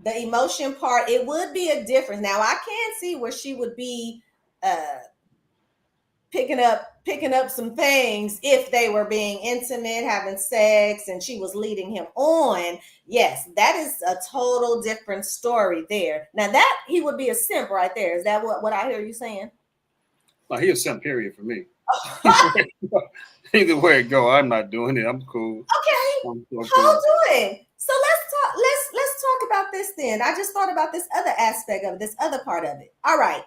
the emotion part, it would be a difference. Now I can see where she would be picking up some things if they were being intimate, having sex, and she was leading him on. Yes, that is a total different story there. Now that he would be a simp right there. Is that what I hear you saying? Well, he a simp period for me. Either way it go, I'm not doing it. I'm cool. Okay, hold on. So let's talk about this then. I just thought about this other aspect of it, this other part of it. All right.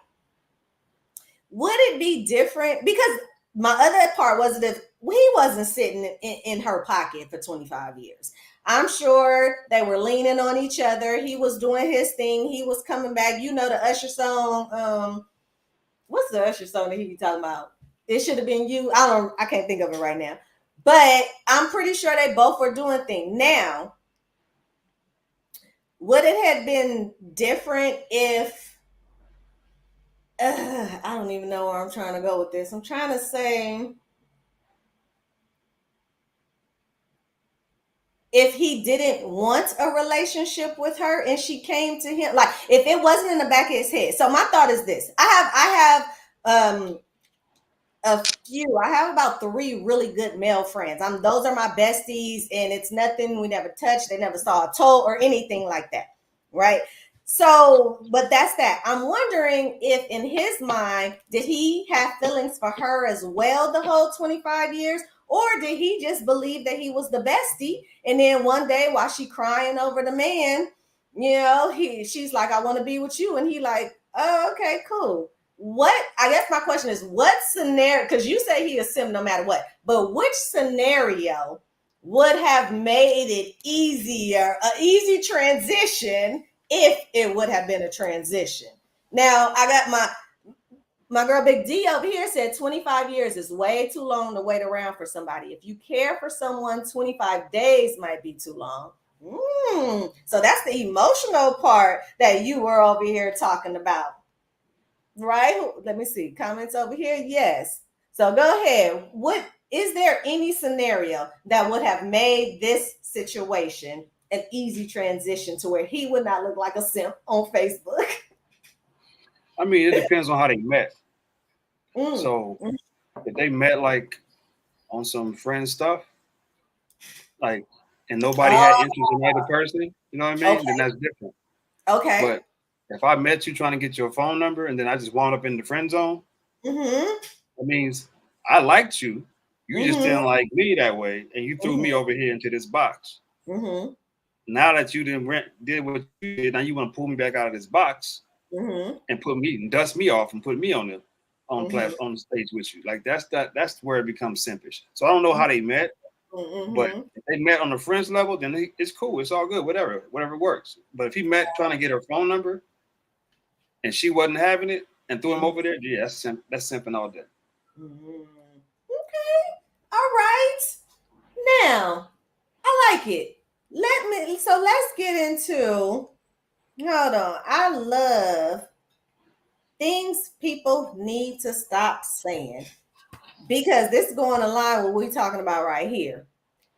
Would it be different? Because my other part was he wasn't sitting in her pocket for 25 years. I'm sure they were leaning on each other. He was doing his thing. He was coming back. You know the Usher song. What's the Usher song that he be talking about? It should have been you. I can't think of it right now. But I'm pretty sure they both were doing things. Now, would it have been different if I don't even know where I'm trying to go with this. I'm trying to say if he didn't want a relationship with her and she came to him, like if it wasn't in the back of his head. So my thought is this: I have I have about 3 really good male friends. Those are my besties, and it's nothing we never touched. They never saw a toe or anything like that, right? So, but that's that. I'm wondering if in his mind, did he have feelings for her as well the whole 25 years? Or did he just believe that he was the bestie? And then one day while she crying over the man, she's like, I want to be with you. And he like, oh, okay, cool. I guess my question is, what scenario, because you say he is sim no matter what, but which scenario would have made it an easy transition if it would have been a transition? Now, I got my girl Big D over here said 25 years is way too long to wait around for somebody. If you care for someone, 25 days might be too long. So that's the emotional part that you were over here talking about. Right? Let me see. Comments over here. Yes. So go ahead. Is there any scenario that would have made this situation an easy transition to where he would not look like a simp on Facebook? I mean, it depends on how they met. So if they met like on some friend stuff, like, and nobody had interest in the other person, you know what I mean? Okay. Then that's different. Okay. But if I met you trying to get your phone number and then I just wound up in the friend zone, it means I liked you. You just didn't like me that way, and you threw me over here into this box. Now that you did what you did, now you want to pull me back out of this box and dust me off and put me on the stage with you. Like that's where it becomes simpish. So I don't know how they met, but if they met on the friends level, then it's cool. It's all good. Whatever works. But if he met trying to get her phone number and she wasn't having it and threw him over there, yeah, that's simping all day. Okay. All right. Now, I like it. Let's get into, hold on. I love things people need to stop saying, because this is going to line with what we're talking about right here.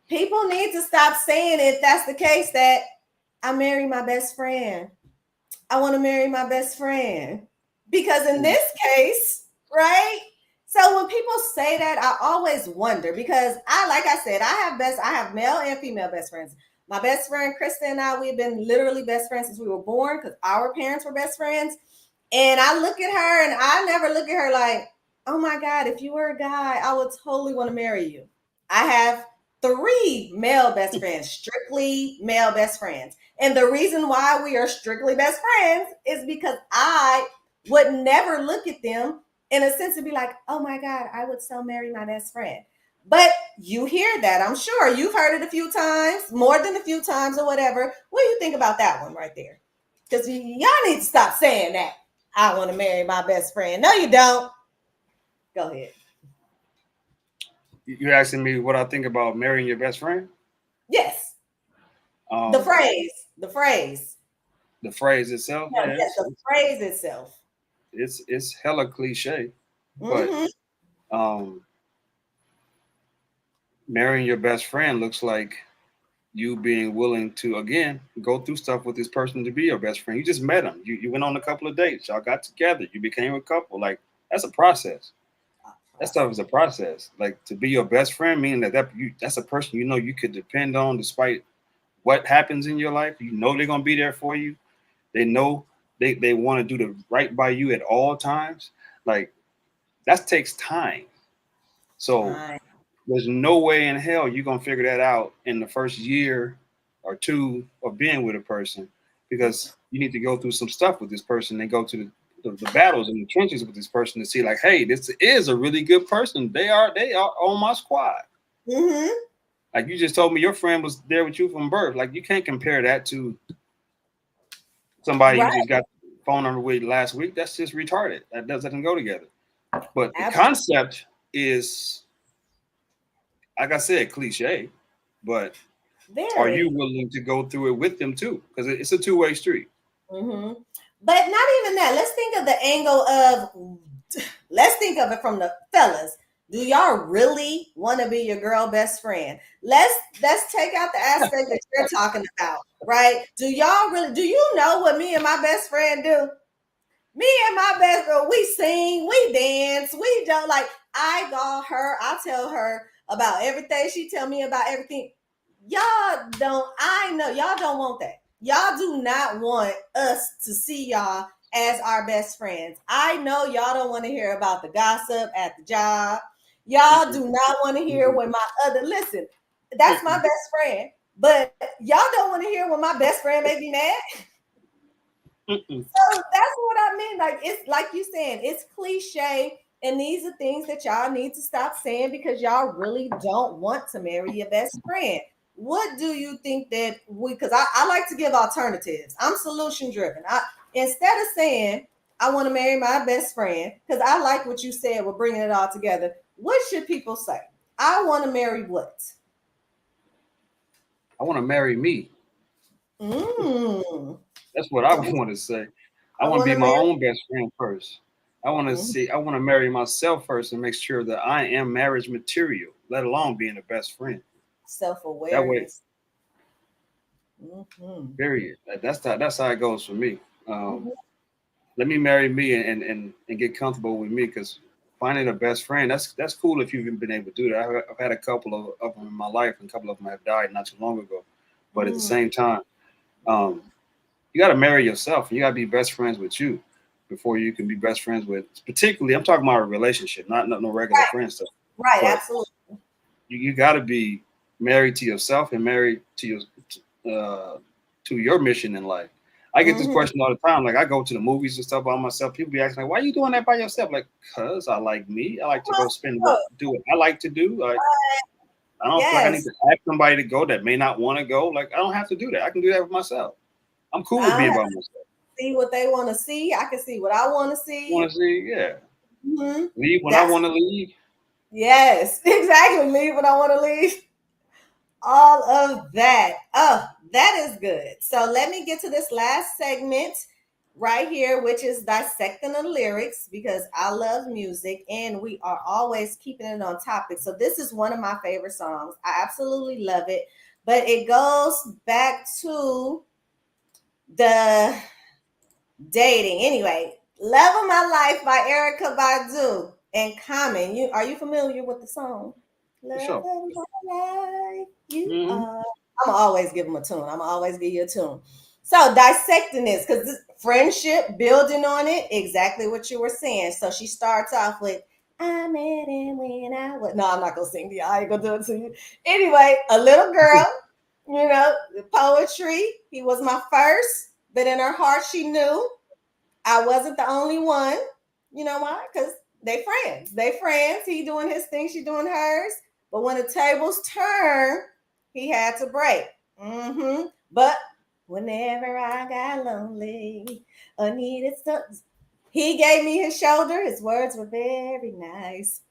People need to stop saying, if that's the case, that I marry my best friend. I want to marry my best friend. Because in this case, right? So when people say that, I always wonder, because like I said, I have male and female best friends. My best friend, Krista, and I, we've been literally best friends since we were born because our parents were best friends. And I look at her and I never look at her like, oh my God, if you were a guy, I would totally want to marry you. I have 3 male best friends, strictly male best friends. And the reason why we are strictly best friends is because I would never look at them in a sense to be like, oh my God, I would so marry my best friend. But you hear that. I'm sure you've heard it a few times, more than a few times or whatever. What do you think about that one right there? Because y'all need to stop saying that. I want to marry my best friend. No, you don't. Go ahead. You're asking me what I think about marrying your best friend? Yes. The phrase. The phrase itself? Yes, the phrase itself. It's hella cliche. But marrying your best friend looks like you being willing to, again, go through stuff with this person to be your best friend. You just met him. You went on a couple of dates. Y'all got together. You became a couple. Like, that's a process. That stuff is a process. Like, to be your best friend, meaning that's a person you could depend on despite what happens in your life. You know they're going to be there for you. They know they want to do the right by you at all times. Like, that takes time. So there's no way in hell you're going to figure that out in the first year or 2 of being with a person, because you need to go through some stuff with this person and go to the battles in the trenches with this person to see like, hey, this is a really good person. They are on my squad. Mm-hmm. Like you just told me your friend was there with you from birth. Like you can't compare that to somebody Right. you just got phone number with last week. That's just retarded. That doesn't go together. But the Absolutely. concept is, like I said, cliche. But are you willing to go through it with them too? Because it's a two-way street. Mm-hmm. But not even that. Let's think of the angle of, let's think of it from the fellas. Do y'all really want to be your girl best friend? Let's take out the aspect that you're talking about, right? Do y'all really, do you know what me and my best friend do? Me and my best girl, we sing, we dance, we don't like, I tell her about everything. She tell me about everything. Y'all don't, I know y'all don't want that. Y'all do not want us to see y'all as our best friends. I know y'all don't want to hear about the gossip at the job. Y'all do not want to hear when my listen, that's my best friend, but y'all don't want to hear when my best friend make me mad. So that's what I mean. Like, it's like you saying, it's cliche. And these are things that y'all need to stop saying because y'all really don't want to marry your best friend. What do you think that because I like to give alternatives. I'm solution driven. Instead of saying, I want to marry my best friend, because I like what you said, we're bringing it all together. What should people say? I want to marry what? I want to marry me. That's what I want to say. I want to be my own best friend first. I want to see, I want to marry myself first and make sure that I am marriage material, let alone being a best friend. Self-awareness. That way, period. That's how it goes for me. Let me marry me and get comfortable with me, because finding a best friend, that's cool if you've been able to do that. I've had a couple of them in my life, and a couple of them have died not too long ago. But at the same time, you got to marry yourself, and you got to be best friends with you before you can be best friends with, particularly, I'm talking about a relationship, not no regular friend stuff. Right, but absolutely. You got to be married to yourself and married to your mission in life. I get this question all the time. Like, I go to the movies and stuff by myself. People be asking, like, why are you doing that by yourself? Like, cause I like me. I like to go do what I like to do. Like, I don't feel like I need to ask somebody to go that may not want to go. Like, I don't have to do that. I can do that with myself. I'm cool with being by myself. See what they want to see. I can see what I want to see. Yeah. Leave when I want to leave. Yes, exactly. Leave when I want to leave. All of that. Oh, that is good. So let me get to this last segment right here, which is dissecting the lyrics, because I love music and we are always keeping it on topic. So this is one of my favorite songs. I absolutely love it, but it goes back to the dating. Anyway, Love of My Life by Erykah Badu and Common. Are you familiar with the song? Love of My Life, you are. I'm gonna always give them a tune. I'm gonna always give you a tune. So dissecting this, because this friendship, building on it, exactly what you were saying. So she starts off with, I met him when I was. No, I'm not gonna sing the. I ain't gonna do it to you. Anyway, a little girl, poetry. He was my first, but in her heart she knew I wasn't the only one. You know why? Because they friends. He doing his thing, she doing hers. But when the tables turn, he had to break. But whenever I got lonely or needed something, he gave me his shoulder. His words were very nice.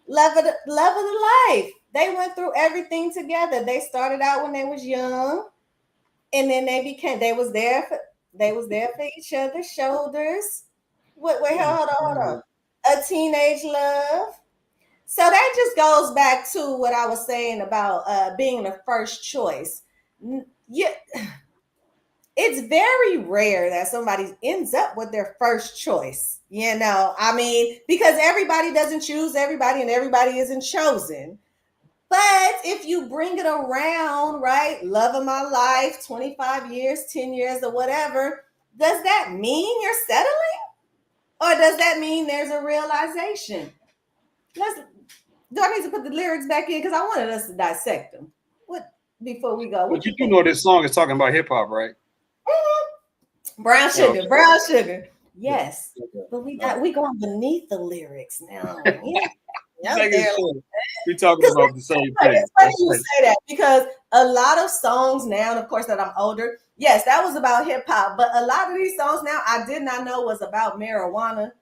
Love of the life. They went through everything together. They started out when they was young, and then they was there for each other's shoulders. Wait, hold on. A teenage love. So that just goes back to what I was saying about being the first choice. Yeah, it's very rare that somebody ends up with their first choice. I mean, because everybody doesn't choose everybody and everybody isn't chosen. But if you bring it around, right? Love of my life, 25 years, 10 years, or whatever, does that mean you're settling? Or does that mean there's a realization? Do I need to put the lyrics back in? Because I wanted us to dissect them. Before we go? But you do know this song is talking about hip hop, right? Brown sugar, brown sugar. Yes, but we going beneath the lyrics now. Yeah, Making there. sure we're talking about the same thing. It's funny you say that because a lot of songs now, and of course that I'm older, yes, that was about hip hop. But a lot of these songs now, I did not know was about marijuana,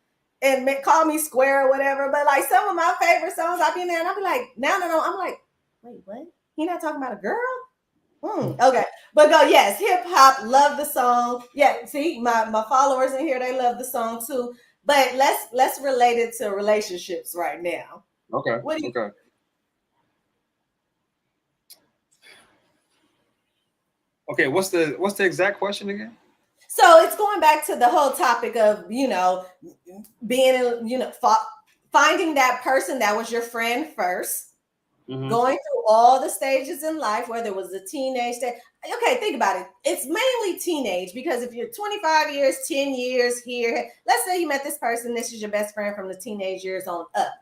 and call me square or whatever. But like some of my favorite songs, I'll be in there and I'll be like, now that I'm like, wait, what? He not talking about a girl? Okay, but go, yes, hip hop, love the song. Yeah, see, my followers in here, they love the song too. But let's relate it to relationships right now. Okay. What do you Okay. Okay. What's the exact question again? So it's going back to the whole topic of, being, finding that person that was your friend 1st, going through all the stages in life, whether it was a teenage stage. Okay, think about it. It's mainly teenage because if you're 25 years, 10 years here, let's say you met this person, this is your best friend from the teenage years on up.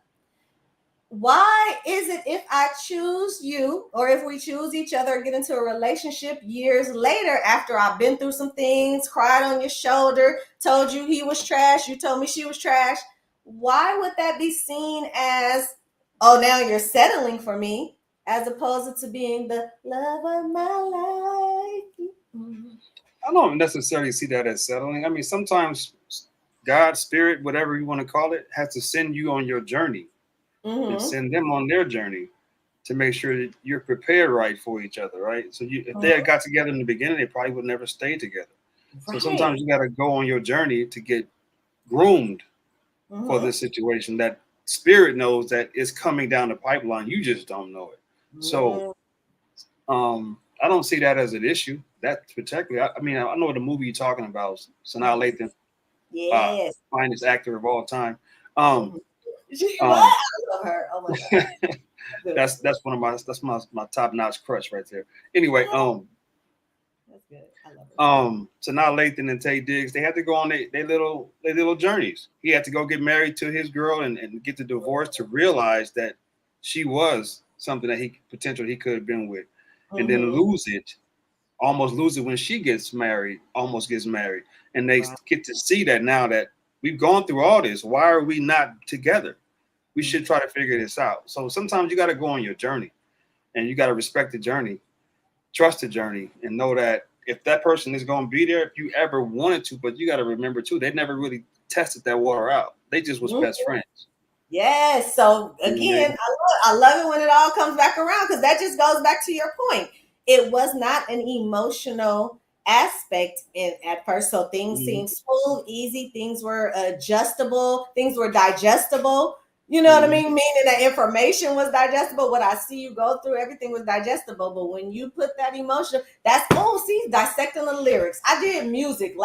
Why is it if I choose you or if we choose each other, get into a relationship years later after I've been through some things, cried on your shoulder, told you he was trash, you told me she was trash, why would that be seen as, oh, now you're settling for me, as opposed to being the love of my life? I don't necessarily see that as settling. I mean, sometimes God, spirit, whatever you want to call it, has to send you on your journey and send them on their journey to make sure that you're prepared right for each other, right? So if they had got together in the beginning, they probably would never stay together. Right. So sometimes you got to go on your journey to get groomed for this situation. That spirit knows that it's coming down the pipeline. You just don't know it. So I don't see that as an issue. That particularly, I mean, I know the movie you're talking about, Sanaa Lathan, yes, finest actor of all time. I love her. Oh my god, that's one of my top notch crush right there. Anyway, that's good. I love her. Sanaa Lathan and Taye Diggs, they had to go on their little journeys. He had to go get married to his girl and get the divorce to realize that she was something that he could have been with, and then almost lose it when she almost gets married. And they get to see that now that we've gone through all this. Why are we not together? We should try to figure this out. So sometimes you got to go on your journey and you got to respect the journey, trust the journey, and know that if that person is going to be there, if you ever wanted to, but you got to remember too, they never really tested that water out. They just was best friends. Yes. So again, I love it when it all comes back around because that just goes back to your point. It was not an emotional aspect at first. So things seemed smooth, easy. Things were adjustable. Things were digestible. You know what I mean? Meaning that information was digestible. What I see you go through, everything was digestible. But when you put that emotion, dissecting the lyrics. I did music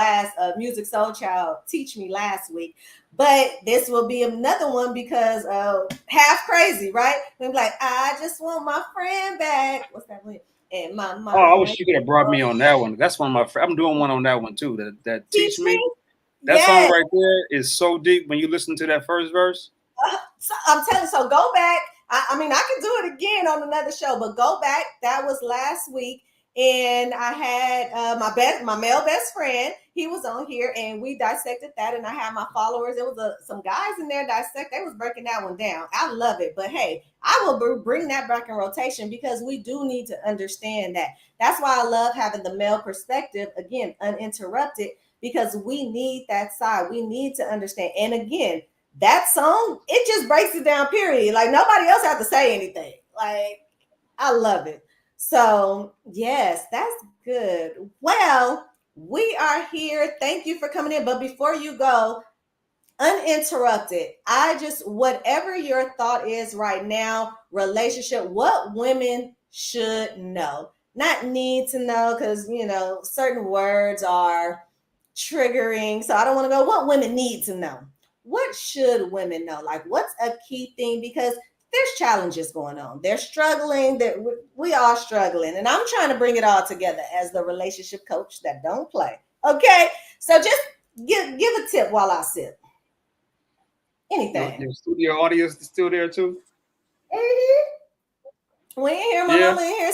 Music Soul Child Teach Me last week. But this will be another one because half crazy, right? We're like, I just want my friend back. What's that one? And my I wish you could have brought me on that one. That's one of my. I'm doing one on that one too. That Teach Me. That song right there is so deep when you listen to that first verse. So I'm telling you. So go back. I mean, I can do it again on another show, but go back. That was last week. And I had my male best friend. He was on here, and we dissected that. And I had my followers. There was some guys in there dissect. They was breaking that one down. I love it. But hey, I will bring that back in rotation because we do need to understand that. That's why I love having the male perspective again, uninterrupted, because we need that side. We need to understand. And again, that song, it just breaks it down. Period. Like nobody else have to say anything. Like I love it. So, yes, that's good. Well, we are here. Thank you for coming in. But before you go, uninterrupted, whatever your thought is right now, relationship, what women should know, not need to know, because, certain words are triggering. So I don't want to go, what women need to know. What should women know? Like, what's a key thing? Because there's challenges going on. They're struggling. We are struggling. And I'm trying to bring it all together as the relationship coach that don't play. Okay. So just give a tip while I sip. Anything. Your studio audience is still there too? Mm-hmm. We ain't here. My mama in here.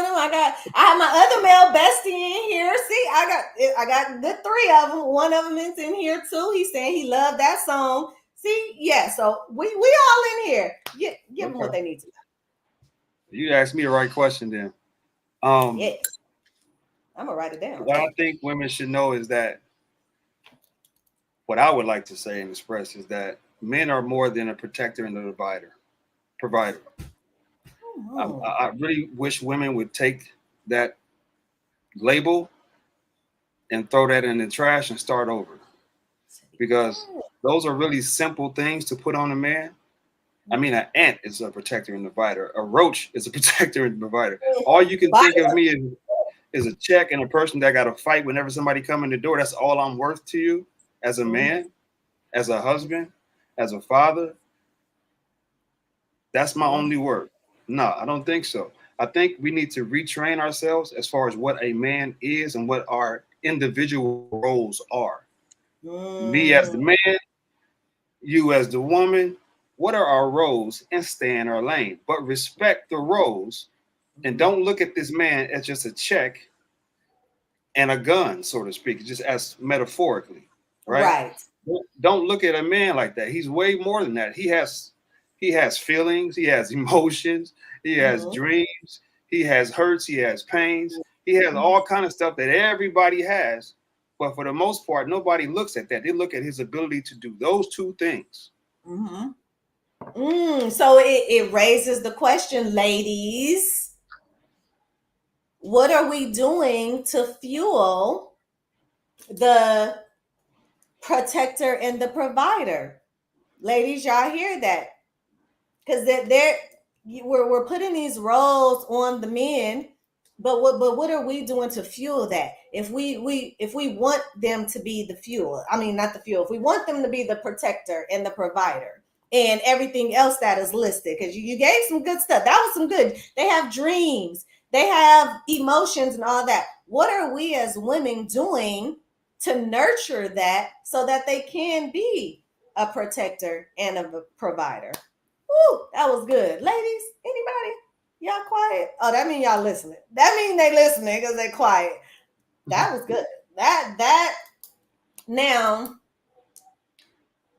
I have my other male bestie in here. See, I got good three of them. One of them is in here too. He's saying he loved that song. See, yeah. So we all in here. Give them what they need to know. You asked me the right question then. Yes, I'm gonna write it down. What I think women should know is that what I would like to say and express is that men are more than a protector and a provider. Oh. I really wish women would take that label and throw that in the trash and start over, because those are really simple things to put on a man. I mean, an ant is a protector and provider. A roach is a protector and provider. All you can think of me is a check and a person that got to fight whenever somebody come in the door. That's all I'm worth to you as a man, as a husband, as a father. That's my only word. No, I don't think so. I think we need to retrain ourselves as far as what a man is and what our individual roles are. Me as the man, you as the woman. What are our roles, and stay in our lane, but respect the roles, and don't look at this man as just a check and a gun, so to speak, just as metaphorically, right? Don't look at a man like that. He's way more than that. He has feelings, he has emotions, he has dreams, he has hurts, he has pains, he has all kind of stuff that everybody has. But for the most part, nobody looks at that. They look at his ability to do those two things. So it raises the question, ladies, what are we doing to fuel the protector and the provider? Ladies, y'all hear that? Because we're putting these roles on the men, but what are we doing to fuel that? If we want them to be the fuel, I mean not the fuel, if we want them to be the protector and the provider and everything else that is listed, because you gave some good stuff. That was some good. They have dreams, they have emotions and all that. What are we as women doing to nurture that so that they can be a protector and a provider? Woo, that was good. Ladies, anybody? Y'all quiet? Oh, that mean y'all listening. That mean they listening because they quiet. That was good. That now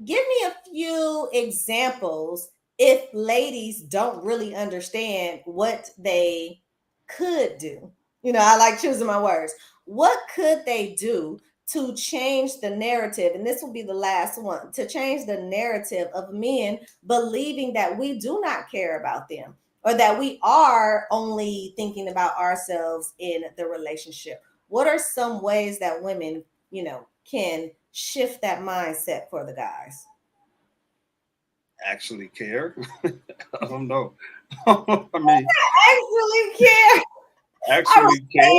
give me a few examples if ladies don't really understand what they could do. You know, I like choosing my words. What could they do to change the narrative? And this will be the last one, to change the narrative of men believing that we do not care about them or that we are only thinking about ourselves in the relationship. What are some ways that women, can shift that mindset for the guys? Actually care? I don't know. I mean, actually care. Actually care.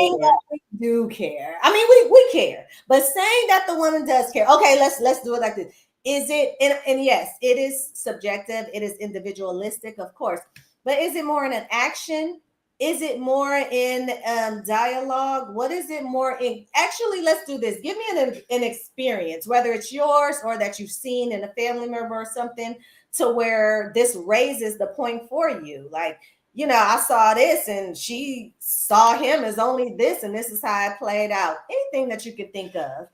We do care. I mean, we care, but saying that the woman does care. Okay, let's do it like this. Is it? And yes, it is subjective. It is individualistic, of course. But is it more in an action? Is it more in dialogue? What is it more in? Actually, let's do this. Give me an experience, whether it's yours or that you've seen in a family member or something, to where this raises the point for you. Like, I saw this and she saw him as only this, and this is how it played out. Anything that you could think of.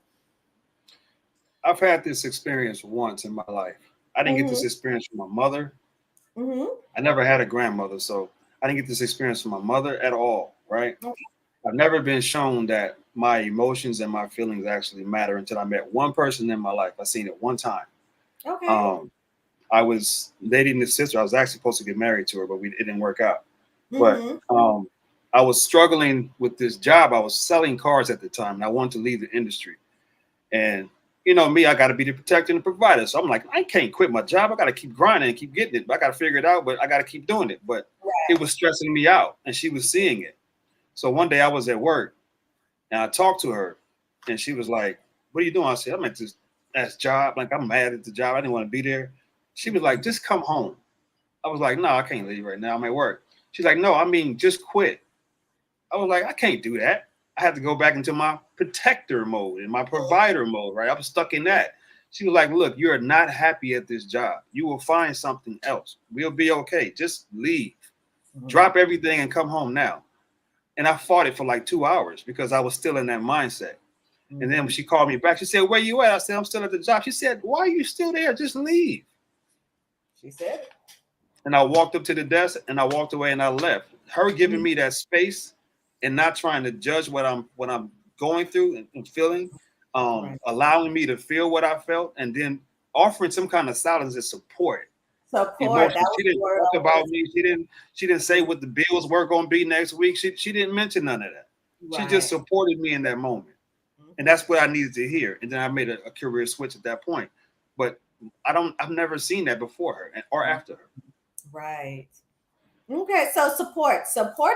I've had this experience once in my life. I didn't get this experience from my mother. I never had a grandmother, so I didn't get this experience from my mother at all, right? Okay. I've never been shown that my emotions and my feelings actually matter until I met one person in my life. I seen it one time. Okay. I was dating this sister. I was actually supposed to get married to her, but it didn't work out. But I was struggling with this job. I was selling cars at the time, and I wanted to leave the industry. And me, I got to be the protector and the provider. So I'm like, I can't quit my job. I got to keep grinding and keep getting it. But I got to figure it out, but I got to keep doing it. But it was stressing me out, and she was seeing it. So one day I was at work, and I talked to her, and she was like, "What are you doing?" I said, "I'm at this job. Like, I'm mad at the job. I didn't want to be there." She was like, "Just come home." I was like, "No, I can't leave right now. I'm at work." She's like, "No, I mean, just quit." I was like, "I can't do that. I have to go back into my protector mode and my provider mode, right? I was stuck in that." She was like, "Look, you're not happy at this job. You will find something else. We'll be okay. Just leave. Drop everything and come home now." And I fought it for like 2 hours because I was still in that mindset. Mm-hmm. And then when she called me back, she said, "Where you at?" I said, "I'm still at the job." She said, "Why are you still there? Just leave." She said it. And I walked up to the desk and I walked away and I left. Her giving me that space and not trying to judge what I'm going through and feeling, Right. allowing me to feel what I felt, and then offering some kind of silence and support. Support. That Emotion. was She the didn't word. talk about me. She didn't say what the bills were going to be next week. She didn't mention none of that. She just Right. supported me in that moment. And that's what I needed to hear. And then I made a career switch at that point. But I've never seen that before her or after her. Right. Okay, so support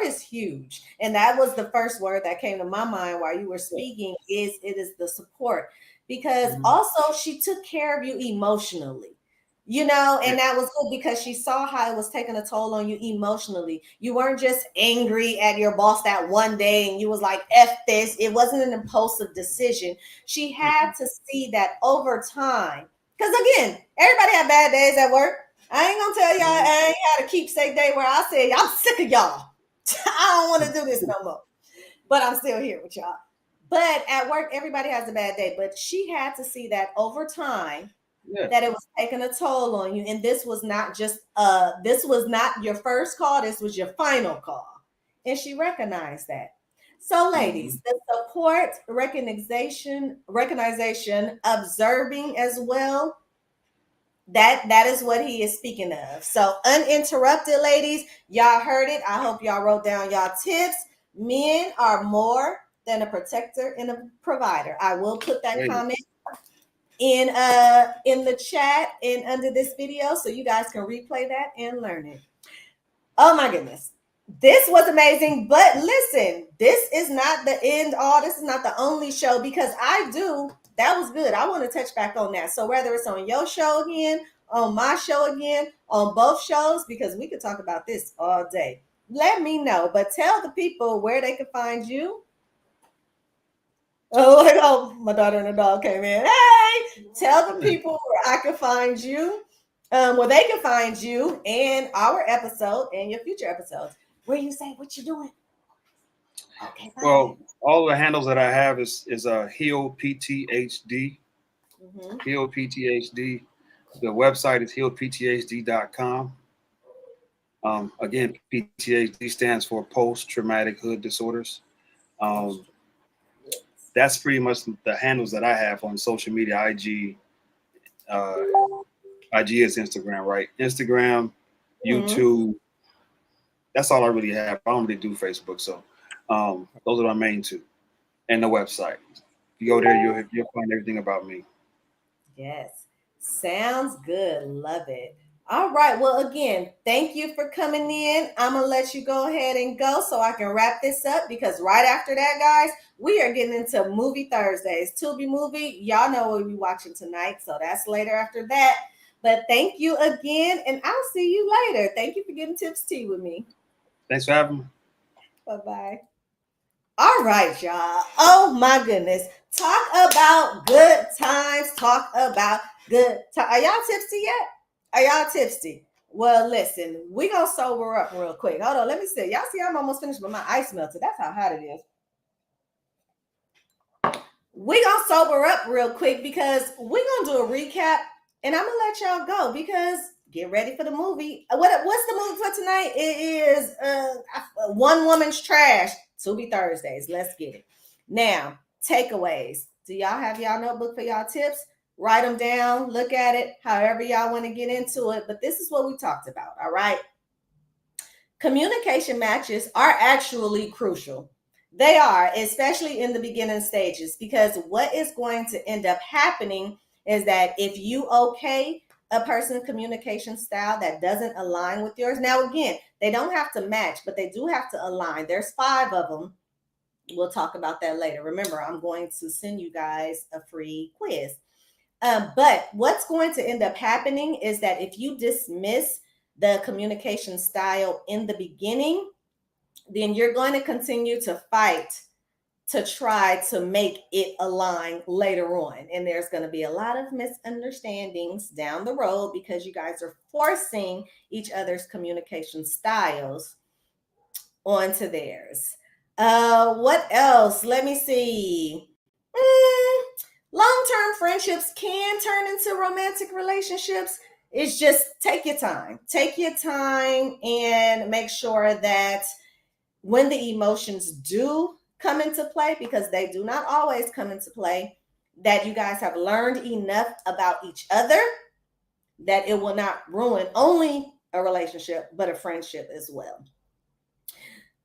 is huge, and that was the first word that came to my mind while you were speaking. Is it is the support, because Mhm. also she took care of you emotionally, you know, Yeah. and that was good because she saw how it was taking a toll on you emotionally. You weren't just angry at your boss that one day and you was like "F this." It wasn't an impulsive decision. She had Mhm. to see that over time, because again, everybody had bad days at work. I ain't gonna tell y'all Mhm. I ain't had a keepsake day where I said, "I'm sick of y'all. I don't want to do this no more." But I'm still here with y'all. But at work, everybody has a bad day. But she had to see that over time Yeah. that it was taking a toll on you. And this was not your first call, this was your final call. And she recognized that. So, ladies, Mhm. the support, recognition, observing as well, that is what he is speaking of. So uninterrupted, ladies, y'all heard it. I hope y'all wrote down y'all tips. Men are more than a protector and a provider. I will put that Hey. comment in the chat and under this video so you guys can replay that and learn it. Oh my goodness. This was amazing, but listen, this is not the end all. This is not the only show, because that was good. I want to touch back on that. So whether it's on your show again, on my show again, on both shows, because we could talk about this all day. Let me know, but tell the people where they can find you. Oh, my daughter and the dog came in. Hey, tell the people where I can find you, where they can find you and our episode and your future episodes. Where you say what you doing? Okay, bye. Well, all the handles that I have is Heal PTHD. Mm-hmm. Heal PTHD. The website is healpthd.com. Again, PTHD stands for post traumatic hood disorders. Um, that's pretty much the handles that I have on social media. Uh, IG is Instagram, right? Instagram, Mm-hmm. YouTube. That's all I really have. I don't really do Facebook, so those are my main two, and the website. If you go there, you'll find everything about me. Yes. Sounds good. Love it. All right. Well, again, thank you for coming in. I'm going to let you go ahead and go so I can wrap this up, because right after that, guys, we are getting into Movie Thursdays. Tubi movie. Y'all know what we're watching tonight. So that's later after that. But thank you again. And I'll see you later. Thank you for getting tips tea with me. Thanks for having me. Bye bye. All right, y'all. Oh my goodness. Talk about good times. Talk about good time. Are y'all tipsy yet? Are y'all tipsy? Well, listen, we gonna sober up real quick. Hold on, let me see. Y'all see, I'm almost finished, but my ice melted. That's how hot it is. We gonna sober up real quick because we gonna do a recap, and I'm gonna let y'all go because get ready for the movie. What's the movie for tonight? It is One Woman's Trash. Tubi Thursdays. Let's get it. Now, takeaways. Do y'all have y'all notebook for y'all tips? Write them down, look at it, however y'all want to get into it. But this is what we talked about. All right. Communication matches are actually crucial. They are, especially in the beginning stages, because what is going to end up happening is that if you okay a person's communication style that doesn't align with yours, now again, they don't have to match, but they do have to align. There's 5 of them. We'll talk about that later. Remember, I'm going to send you guys a free quiz. But what's going to end up happening is that if you dismiss the communication style in the beginning, then you're going to continue to fight to try to make it align later on. And there's going to be a lot of misunderstandings down the road because you guys are forcing each other's communication styles onto theirs. What else? Let me see. Long-term friendships can turn into romantic relationships. It's just take your time. Take your time and make sure that when the emotions do come into play, because they do not always come into play, that you guys have learned enough about each other that it will not ruin only a relationship, but a friendship as well.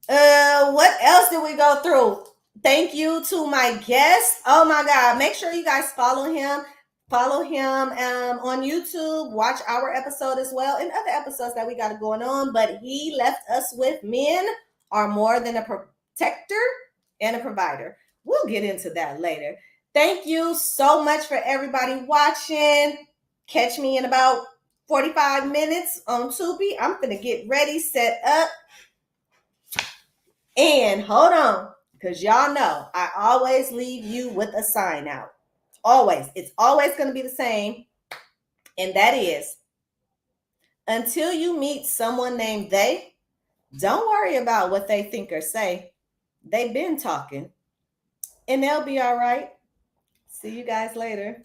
What else did we go through? Thank you to my guest. Oh my God. Make sure you guys follow him. Follow him on YouTube. Watch our episode as well and other episodes that we got going on. But he left us with men are more than a protector and a provider. We'll get into that later. Thank you so much for everybody watching. Catch me in about 45 minutes on Tubi. I'm going to get ready, set up. And hold on, because y'all know I always leave you with a sign out. Always. It's always going to be the same. And that is, until you meet someone named they, don't worry about what they think or say. They've been talking. And they'll be all right. See you guys later.